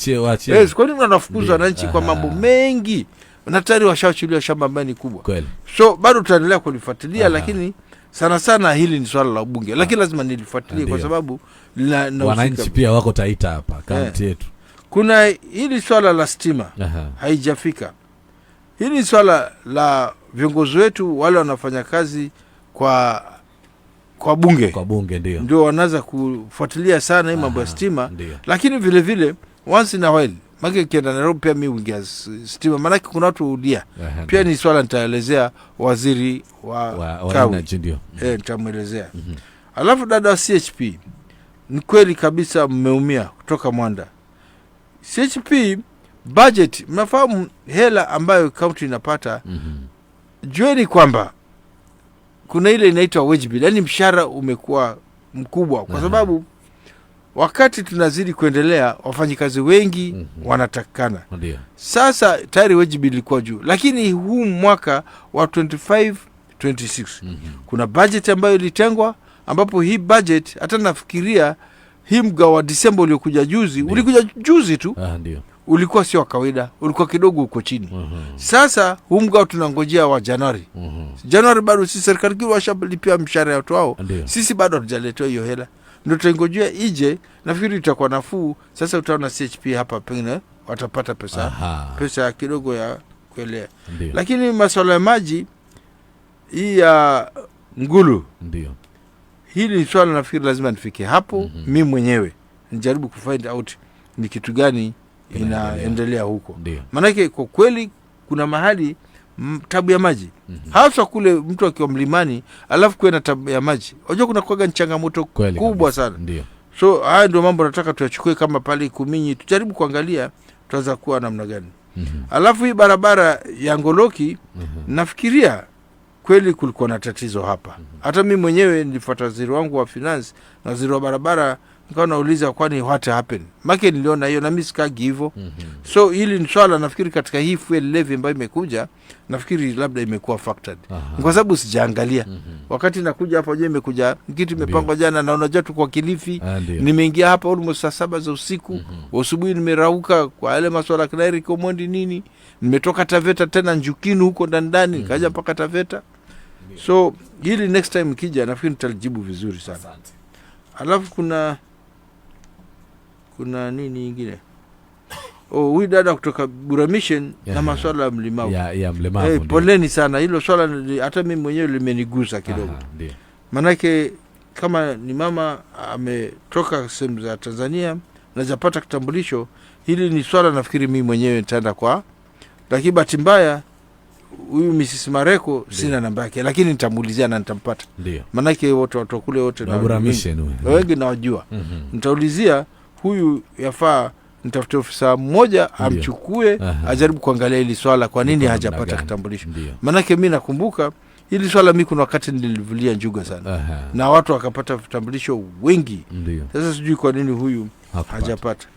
[SPEAKER 2] Kwa nini wanafukuza wananchi kwa mambo mengi? Na tayari washaachilia shamba ambalo ni kubwa.
[SPEAKER 1] Kweli.
[SPEAKER 2] So bado tutaendelea kulifuatilia, lakini sana hili ni swala la bunge. Lakini lazima nilifuatilie kwa sababu
[SPEAKER 1] wananchi pia wako Taita hapa kaunti yetu.
[SPEAKER 2] Kuna hili swala la stima haijafika. Hili swala la viongozi wetu wale wanafanya kazi kwa bunge ndio wanaanza kufuatilia sana hii mambo ya stima. Lakini vile once in a while maki kienda Nairobi pia mimi wingia stima, maana kuna watu udia pia ni swala nitaelezea waziri wa
[SPEAKER 1] energy ndio
[SPEAKER 2] nitamuelezea. Alafu dada wa CHP ni kweli kabisa mmeumia kutoka Mwanda. CHP budget mnafahamu hela ambayo county inapata. Jueni kwamba kuna ile inaitwa wage bill, yani mshahara umekuwa mkubwa kwa sababu wakati tunazidi kuendelea wafanyikazi wengi wanatakana. Sasa tayari wage bill ilikuwa juu, lakini huu mwaka wa 25-26 kuna budget ambayo ilitengwa, ambapo hii budget hata nafikiria hii mgao wa Disemba uliokuja juzi ulikuja juzi tu. Ulikuwa sio kawaida, ulikuwa kidogo uko chini. Sasa huu mgao tunangojea wa Januari. Januari bado sisi serikali kile washalipia mshahara watu wao. Sisi bado hatujaletewa hiyo hela. Ndio tutangojea ije, nafikiri itakuwa nafuu. Sasa utaona CHP hapa pengine watapata pesa kidogo ya kuelea. Lakini masuala ya maji hii ya Ngulu hili ni swala nafikiri lazima nifike hapo mimi mwenyewe nijaribu kufind out ni kitu gani inaendelea huko. Maanake kwa kweli kuna mahali tabu ya maji. Hasa kule mtu akiwa mlimani alafu kuwe na tabu ya maji. Unajua kuna kuwaga changamoto kubwa sana. So haya ndio mambo nataka tuyachukue kama pale Kuminyi, tujaribu kuangalia tuanza kuwa namna gani. Alafu hii barabara ya Ngoloki nafikiria kweli kulikuwa na tatizo hapa. Hata mimi mwenyewe nilifuata waziri wangu wa finance na waziri wa barabara, nikawa nauliza kwani what happened. Maki niliona hiyo na mimi sikagi hivyo. So hili ni swala nafikiri katika hii fuel levy ambayo imekuja, nafikiri labda imekuwa factored. Kwa sababu sijaangalia. Wakati nakuja hapa je imekuja kitu imepangwa jana na unajua tu kwa Kilifi. Nimeingia hapa almost saa 7 za usiku. Asubuhi nimerauka kwa yale masuala ya Eric Omondi nini. Nimetoka Taveta tena Njukini huko ndani nikaja mpaka Taveta. So hili next time kija nafikiri nitalijibu vizuri sana. Alafu kuna nini nyingine? Huyu dada kutoka Bura Mission na masuala ya mlemavu.
[SPEAKER 1] Ya mlemavu.
[SPEAKER 2] Poleni sana. Hilo swala hata mimi mwenyewe limenigusa kidogo. Manake kama ni mama ametoka sehemu za Tanzania na zapata kitambulisho, hili ni swala nafikiri mimi mwenyewe nitaenda lakini bahati mbaya huyu Mrs. Mareko sina namba yake, lakini nitamuulizia na nitampata. Manake watu kule wote na wengi nawajua. Nitaulizia huyu, yafaa nitafute ofisa mmoja amchukue ajaribu kuangalia hili swala, kwa nini hajapata kitambulisho. Manake mimi nakumbuka hili swala, mimi kuna wakati nilivulia njuga sana na watu wakapata vitambulisho wengi. Sasa sijui kwa nini huyu hajapata.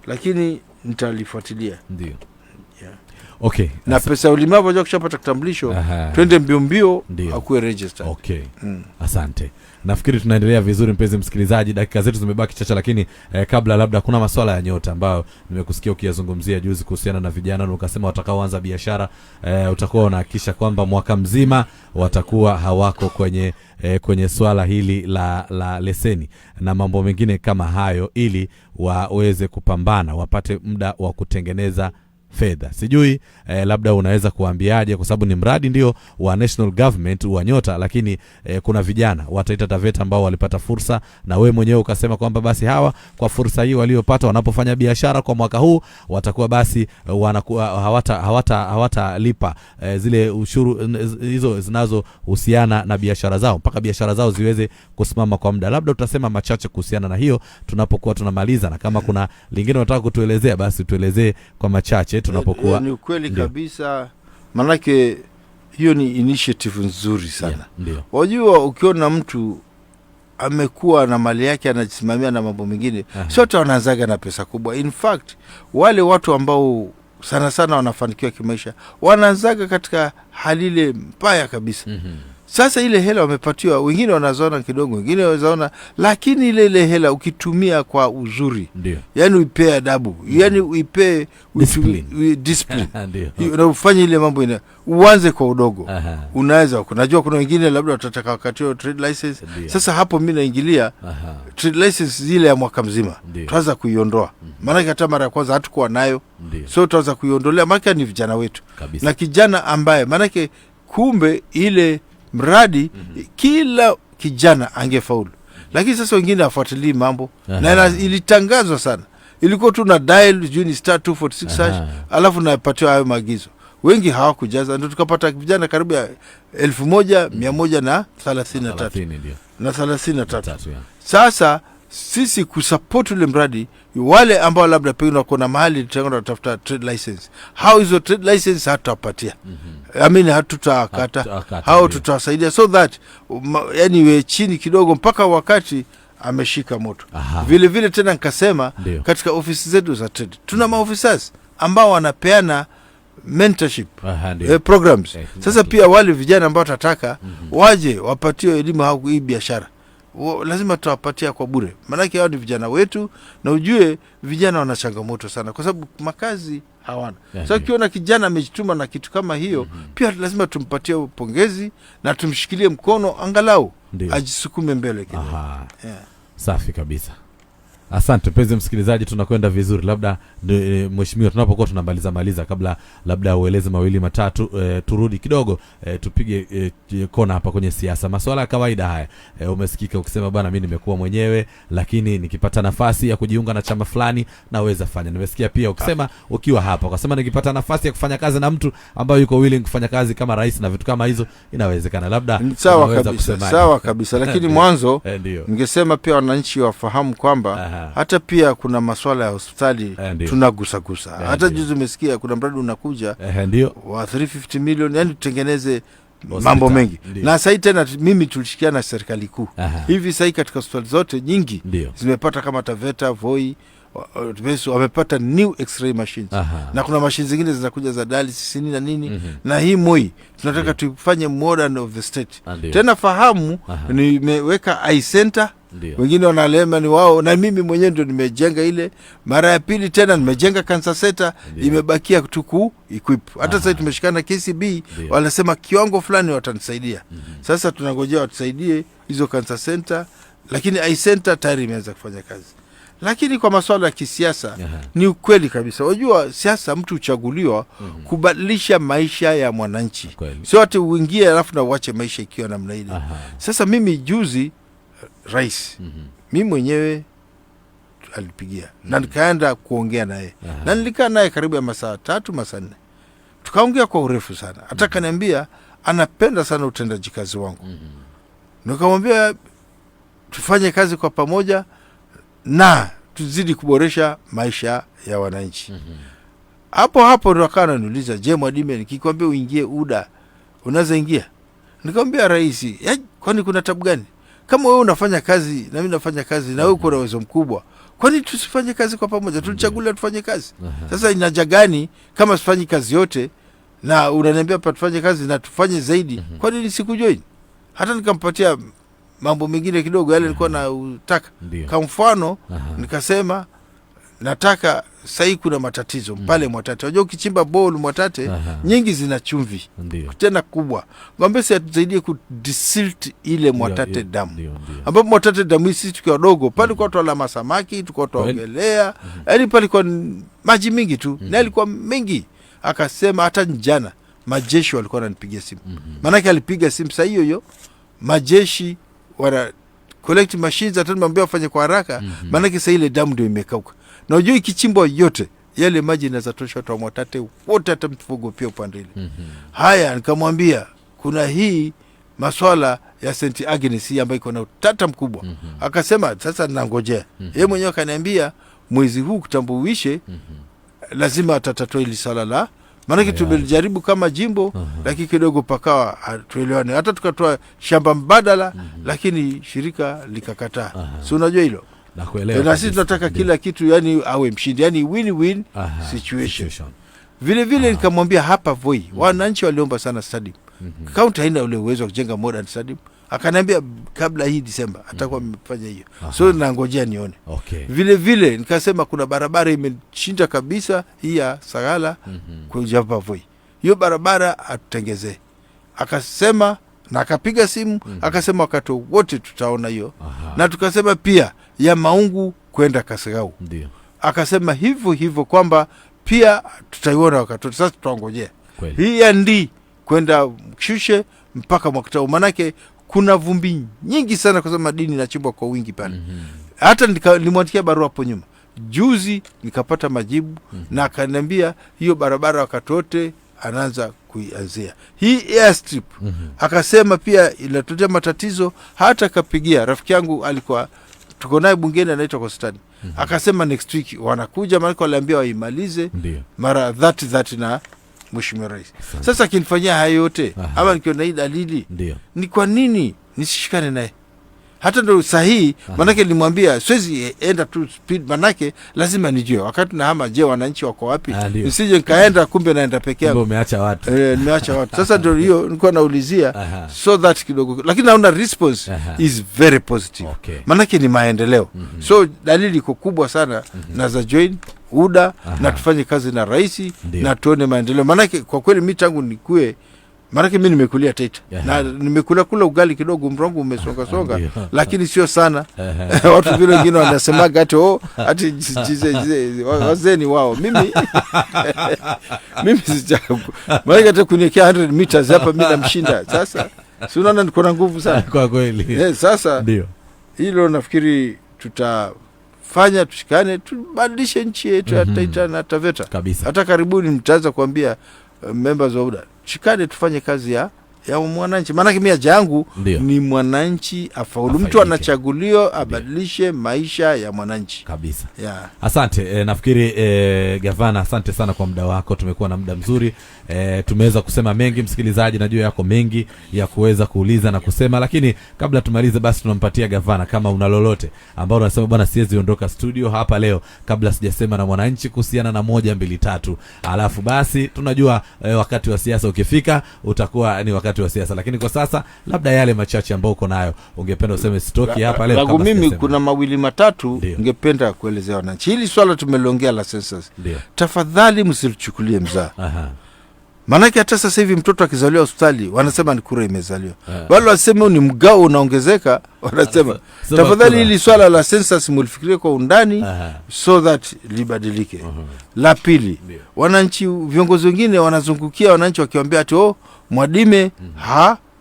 [SPEAKER 2] Lakini nitalifuatilia.
[SPEAKER 1] Okay.
[SPEAKER 2] Na pesa ulemavu waje kushapata kitambulisho, twende mbio akuwe register.
[SPEAKER 1] Asante. Nafikiri tunaendelea vizuri mpenzi msikilizaji, dakika zetu zimebaki chache, lakini kabla labda kuna masuala ya nyota ambayo nimekusikia ukiyazungumzia juzi kuhusiana na vijana, na ukasema watakaoanza biashara utakuwa unahakikisha kwamba mwaka mzima watakuwa hawako kwenye swala hili la leseni na mambo mengine kama hayo, ili waweze kupambana, wapate muda wa kutengeneza fedha. Sijui labda unaweza kuambiaje, kwa sababu ni mradi ndio wa national government wa nyota, lakini kuna vijana wataita TAVETA ambao walipata fursa, na we mwenyewe ukasema kwamba basi hawa kwa fursa hii waliopata wanapofanya biashara kwa mwaka huu watakuwa basi wanakuwa hawatalipa zile ushuru hizo zinazohusiana na biashara zao mpaka biashara zao ziweze kusimama kwa muda. Labda utasema machache kuhusiana na hiyo tunapokuwa tunamaliza, na kama kuna lingine unataka kutuelezea basi tuelezee kwa machache tunapokuwa.
[SPEAKER 2] Ni ukweli kabisa, manake hiyo ni initiative nzuri sana. Wajua, ukiona mtu amekuwa na mali yake anajisimamia na mambo mengine, sote wanaanzaga na pesa kubwa. In fact, wale watu ambao sana sana wanafanikiwa kimaisha wanaanzaga katika hali ile mbaya kabisa. Sasa ile hela wamepatiwa, wengine wanazaona kidogo, wengine wanazaona, lakini ile hela ukitumia kwa uzuri, yani uipea adabu, yani uipee discipline, na ufanye ile mambo uanze kwa udogo. Unaweza, unajua kuna wengine labda watataka wakati wa trade license. Sasa hapo mimi naingilia trade license zile ya mwaka mzima, tuanza kuiondoa. Maana hata mara ya kwanza hatakuwa nayo, so tuanza kuiondolea, maana ni vijana wetu kabisa. Na kijana ambaye maana kumbe ile mradi kila kijana angefaulu, lakini sasa wengine hafuatilii mambo. Na ilitangazwa sana, ilikuwa tu na dial juni *246# alafu napatiwa hayo maagizo, wengi hawakujaza, ndio tukapata vijana karibu ya 1133. Sasa sisi kusupport ule mradi, wale ambao labda pengine wako na mahali tutaenda kutafuta trade license, how hizo trade license hatapatia, hatutakata, how tutawasaidia so that yani we chini kidogo mpaka wakati ameshika moto. Vile vile tena nikasema katika ofisi zetu za trade tuna maofisas ambao wanapeana mentorship programs. Sasa pia wale vijana ambao watataka waje wapatiwe elimu au hii biashara, lazima tutawapatia kwa bure, maana hao ni vijana wetu, na ujue vijana wana changamoto sana kwa sababu makazi hawana. Sasa ukiona kijana amejituma na kitu kama hiyo, pia lazima tumpatie pongezi na tumshikilie mkono angalau ajisukume mbele kidogo.
[SPEAKER 1] Safi kabisa. Asante mpenzi msikilizaji, tunakwenda vizuri. Labda mheshimiwa, tunapokuwa tunamaliza kabla labda ueleze mawili matatu, turudi kidogo tupige kona hapa kwenye siasa. Masuala ya kawaida haya, umesikika ukisema bwana mimi nimekuwa mwenyewe, lakini nikipata nafasi ya kujiunga na chama fulani naweza fanya. Nimesikia pia ukisema ukiwa hapa ukasema nikipata nafasi ya kufanya kazi na mtu ambaye yuko willing kufanya kazi kama rais na vitu kama hizo inawezekana. Labda
[SPEAKER 2] sawa kabisa, lakini mwanzo ningesema pia wananchi wafahamu kwamba hata pia kuna masuala ya hospitali tunagusa. Hata juzi umesikia kuna mradi unakuja wa 350 million, yani tutengeneze mambo mengi. Na sasa tena mimi tulishikiana na serikali kuu. Hivi sasa katika hospitali zote nyingi zimepata kama TAVETA, Voi, wamepata new x-ray machines. Na kuna machines zingine zinakuja za dialysis na nini. Na hii Moi tunataka tufanye modern of the state. Tena fahamu nimeweka eye center. Wengine wanalema ni wao, na mimi mwenyewe ndio nimejenga ile. Mara ya pili tena nimejenga cancer center, imebakia tuku equip. Hata sasa tumeshikana KCB, wanasema kiwango fulani watanisaidia. Sasa tunangojea watusaidie hizo cancer center, lakini eye center tayari imeanza kufanya kazi. Lakini kwa masuala ya kisiasa ni ukweli kabisa. Unajua siasa mtu uchaguliwa kubadilisha maisha ya mwananchi. Sio ati uingie alafu na uache maisha ikiwa namna ile. Sasa mimi juzi rais mimi mwenyewe alipigia na nikaenda kuongea naye, na nilikaa naye karibu ya masaa 3 masaa 4. Tukaongea kwa urefu sana. Hata kaniambia anapenda sana utendaji kazi wangu. Nikamwambia tufanye kazi kwa pamoja na tuzidi kuboresha maisha ya wananchi. Hapo ndo akawa ananiuliza, je, Mwadime, nikikwambia uingie UDA unaweza ingia? Nikamwambia rais, kwani kuna tabu gani? Kama wewe unafanya kazi na mimi nafanya kazi na wewe uko na uwezo mkubwa, kwani tusifanye kazi kwa pamoja? Tulichagulia tufanye kazi. Sasa inaja gani kama sifanyi kazi yote na unaniambia pa tufanye kazi na tufanye zaidi? Kwa nini sikujoin? Hata nikampatia mambo mengine kidogo yale nilikuwa na utaka. Kwa mfano nikasema nataka sasa kuna matatizo pale Mwatate. Unajua ukichimba bore Mwatate nyingi zina chumvi. Tena kubwa. Ngombe si atusaidie ku desilt ile Mwatate damu. Ambapo Mwatate damu sisi tukiwa dogo pale kwa toa la samaki, tulikuwa tuogelea. Yaani pale kwa maji mingi tu. Na ilikuwa mengi. Akasema hata jana majeshi walikuwa wananipigia simu. Maana yake alipiga simu saa hiyo majeshi wana collect machines, hata nimwambia wafanye kwa haraka. Maana yake sasa ile damu ndio imekauka. Na unajua ikichimbwa yote yale maji yanaweza tosha watu wa Mwatate wote, hata mfugo pia upande ile. Haya, nikamwambia kuna hii maswala ya St. Agnes ambayo iko na utata mkubwa. Akasema sasa ninangojea. Yeye mwenyewe akaniambia mwezi huu kutambuishe lazima atatatua hili swala la, maana tumejaribu kama jimbo lakini kidogo pakawa tuelewane. Hata tukatoa shamba mbadala lakini shirika likakataa. Si unajua hilo? Na sisi tunataka kila kitu yani awe mshindi, yani win-win situation. Vile nikamwambia hapa Voi wananchi waliomba sana stadium. County haina ule uwezo wa kujenga modern stadium. Akaniambia kabla hii Disemba atakuwa amefanya hiyo. So nangojea nione. Vile nikasema kuna barabara imeshinda kabisa hii ya Sagala kuja hapa Voi. Hiyo barabara atutengezee. Akasema na akapiga simu akasema wakati wote tutaona hiyo. Na tukasema pia ya Maungu kwenda Kasarau. Akasema hivyo kwamba pia tutaiona wakati. Sasa tutangojea. Hii ya Ndi kwenda Shushe mpaka Mwaktau, manake kuna vumbi nyingi sana kwa sababu madini inachimbwa kwa wingi pale. Hata nilimwandikia barua hapo nyuma juzi nikapata majibu na akaniambia hiyo barabara wakati wote anaanza kuianzia hii airstrip. Akasema pia inatuletea matatizo. Hata kapigia rafiki yangu alikuwa tuko naye bungeni anaitwa Kostani. Akasema next week wanakuja, maana waliambia waimalize mara 30 na Mheshimiwa Rais. Sasa kinifanyia hayo yote ama nikiona hii dalili ni kwa nini nisishikane naye? Hata ndo sahihi, manake nilimwambia siwezi enda tu speed, manake lazima nijue wakati na hama, je wananchi wako wapi? Nisije nikaenda kumbe naenda peke yangu.
[SPEAKER 1] Umeacha watu.
[SPEAKER 2] Nimeacha watu. Sasa ndio hiyo nilikuwa naulizia so that kidogo, lakini naona response is very positive. Manake ni maendeleo. So dalili iko kubwa sana na za join UDA na tufanye kazi na rais na tuone maendeleo. Manake kwa kweli mimi tangu nikue, maanake mimi nimekulia Taita na nimekula ugali kidogo, mrongo umesonga lakini sio sana. Watu vile wengine wanasemaga ati wazeni wao. Mimi maanake hata kuniekea 100 meters hapa mimi namshinda. Sasa si unaona niko na nguvu sana
[SPEAKER 1] kwa kweli.
[SPEAKER 2] Sasa ndio hilo nafikiri tutafanya, tushikane, tubadilishe nchi yetu ya Taita na Taveta
[SPEAKER 1] kabisa.
[SPEAKER 2] Hata karibuni mtaanza kuambia members wa UDA shikane tufanye kazi ya mwananchi. Maana mimi haja yangu ni mwananchi afaulu. Mtu anachaguliwa abadilishe maisha ya mwananchi
[SPEAKER 1] kabisa. Asante. Nafikiri gavana, asante sana kwa muda wako. Tumekuwa na muda mzuri. Tumeweza kusema mengi, msikilizaji najua yako mengi ya kuweza kuuliza na kusema, lakini kabla tumalize basi tunampatia gavana kama una lolote ambao unasema bwana siwezi ondoka studio hapa leo kabla sijasema na mwananchi kuhusiana na 1 2 3. Alafu basi tunajua wakati wa siasa ukifika utakuwa ni wakati wa siasa, lakini kwa sasa labda yale machache ambao uko nayo ungependa useme stoki hapa leo.
[SPEAKER 2] Kama mimi kuna mawili matatu ningependa kuelezea wananchi. Hili swala tumeliongea la census. Tafadhali msilichukulie mzaa. Maanake hata sasa hivi mtoto akizaliwa hospitali wanasema ni kura imezaliwa. Wale waseme ni mgao unaongezeka, wanasema tafadhali hili swala la census mlifikirie kwa undani so that libadilike. La pili, wananchi viongozi wengine wanazungukia wananchi wakiwaambia ati Mwadime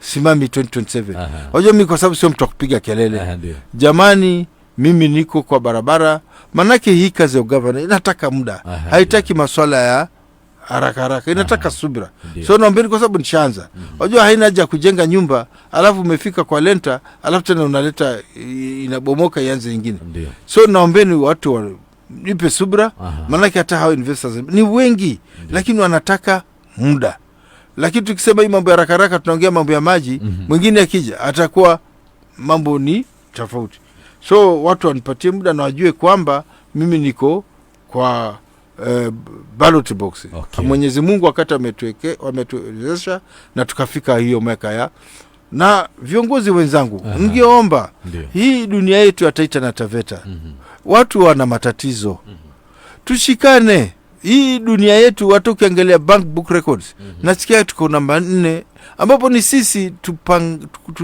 [SPEAKER 2] simami 2027. Wajua mimi kwa sababu sio mtu kupiga kelele. Jamani, mimi niko kwa barabara. Manake hii kazi ya governor inataka muda. Haitaki maswala ya haraka, inataka subira. So naombeni, kwa sababu nishaanza. Unajua haina haja kujenga nyumba alafu umefika kwa lenta alafu tena unaleta inabomoka ianze nyingine. So naombeni watu nipe subira, maana hata hao investors ni wengi lakini wanataka muda. Lakini tukisema hii mambo ya haraka tunaongea mambo ya maji, mwingine akija atakuwa mambo ni tofauti. So watu wanipatie muda na wajue kwamba mimi niko kwa ballot box. Mwenyezi Mungu wakati ametuwezesha na tukafika hiyo meka ya. Na viongozi wenzangu, ningeomba hii dunia yetu ya Taita na Taveta, watu wana matatizo. Tushikane. Hii dunia yetu, watu ukiangalia bank book records, nasikia tuko namba 4, ambapo ni sisi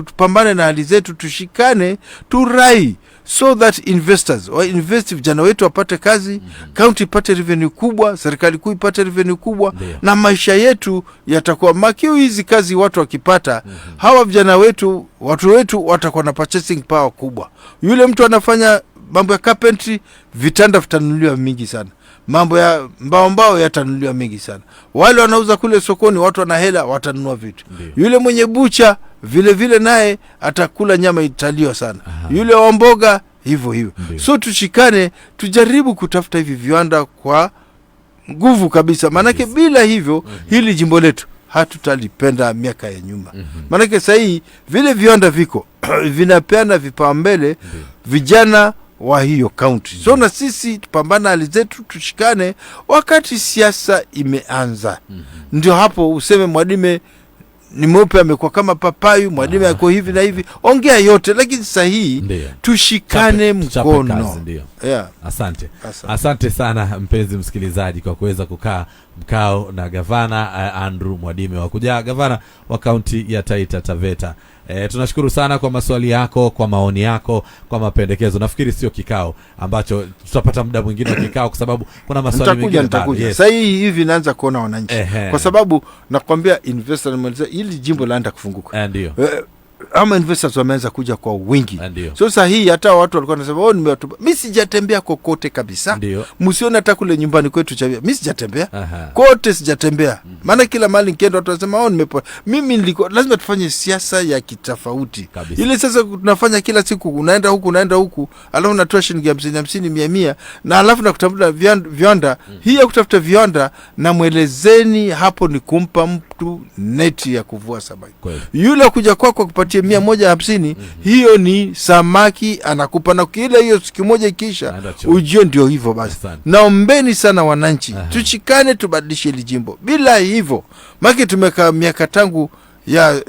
[SPEAKER 2] tupambane na hali zetu, tushikane, turai, so that investors or invest, vijana wetu wapate kazi, county ipate revenue kubwa, serikali kuu ipate revenue kubwa, na maisha yetu yatakuwa makio. Hizi kazi watu wakipata, hawa vijana wetu, watu wetu watakuwa na purchasing power kubwa. Yule mtu anafanya mambo ya carpentry, vitanda vitanunuliwa mingi sana. Mambo ya mbao yatanunuliwa mingi sana. Wale wanauza kule sokoni, watu wana hela, watanunua vitu. Yule mwenye bucha vile naye atakula nyama italiwa sana. Yule wa mboga hivyo. So tushikane, tujaribu kutafuta hivi viwanda kwa nguvu kabisa. Manake bila hivyo hili jimbo letu hatutalipenda miaka ya nyuma. Manake sasa hii vile viwanda viko vinapeana vipaumbele vijana wa hiyo county. So na sisi tupambana hali zetu, tushikane wakati siasa imeanza. Ndio hapo useme Mwadime ni mweupe amekuwa kama papayu, Mwadime yako hivi na hivi, ongea yote, lakini sahihi tushikane mkono.
[SPEAKER 1] Asante sana mpenzi msikilizaji kwa kuweza kukaa mkao na gavana Andrew Mwadime wa kuja, gavana wa kaunti ya Taita Taveta. Tunashukuru sana kwa maswali yako, kwa maoni yako, kwa mapendekezo. Nafikiri sio kikao ambacho tutapata muda mwingine wa kikao, kwa sababu kuna maswali mengine.
[SPEAKER 2] Nitakuja. Sasa hivi naanza kuona wananchi. Kwa sababu nakwambia investors ili jimbo laenda kufunguka.
[SPEAKER 1] Ndio.
[SPEAKER 2] Ama investors wameanza kuja kwa wingi. So sasa hii hata watu walikuwa wanasema nimewatupa. Mimi sijatembea kokote kabisa. Msione hata kule nyumbani kwetu Chavia. Mimi sijatembea. Kote sijatembea. Maana kila mahali nikienda watu wanasema nimepoa. Mimi nilikuwa lazima tufanye siasa ya kitofauti. Ile sasa tunafanya kila siku, unaenda huku, alafu unatoa shilingi 50 100 na alafu na kutafuta viwanda. Hii ya kutafuta viwanda, na mwelezeni hapo ni kumpa mtu neti ya kuvua samaki. Yule kuja kwako kupatia 150, hiyo ni samaki anakupa, na kila hiyo siku moja ikisha ujio ndio hivyo basi. Naombeni sana wananchi, tushikane, tubadilishe hili jimbo. Bila hivyo, maki tumekaa miaka tangu ya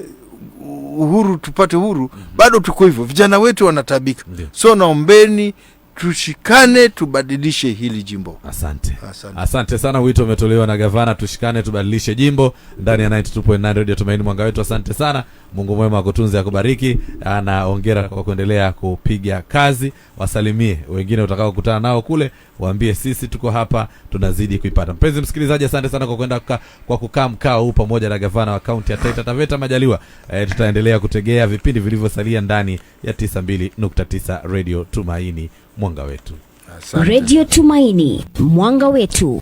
[SPEAKER 2] uhuru tupate uhuru, bado tuko hivyo, vijana wetu wanatabika. So naombeni tushikane, tubadilishe hili jimbo.
[SPEAKER 1] Asante sana. Wito umetolewa na gavana, tushikane tubadilishe jimbo ndani ya 92.9 Radio Tumaini Mwanga Wetu. Asante sana. Mungu mwema akutunze, akubariki, na hongera kwa kuendelea kupiga kazi. Wasalimie wengine utakao kukutana nao kule, waambie sisi tuko hapa, tunazidi kuipata. Mpenzi msikilizaji, asante sana kwa kwenda kwa kukaa mkao huu pamoja na gavana wa kaunti ya Taita Taveta. Majaliwa tutaendelea kutegea vipindi vilivyosalia ndani ya 92.9 Radio Tumaini Mwanga Wetu.
[SPEAKER 3] Radio Tumaini Mwanga Wetu.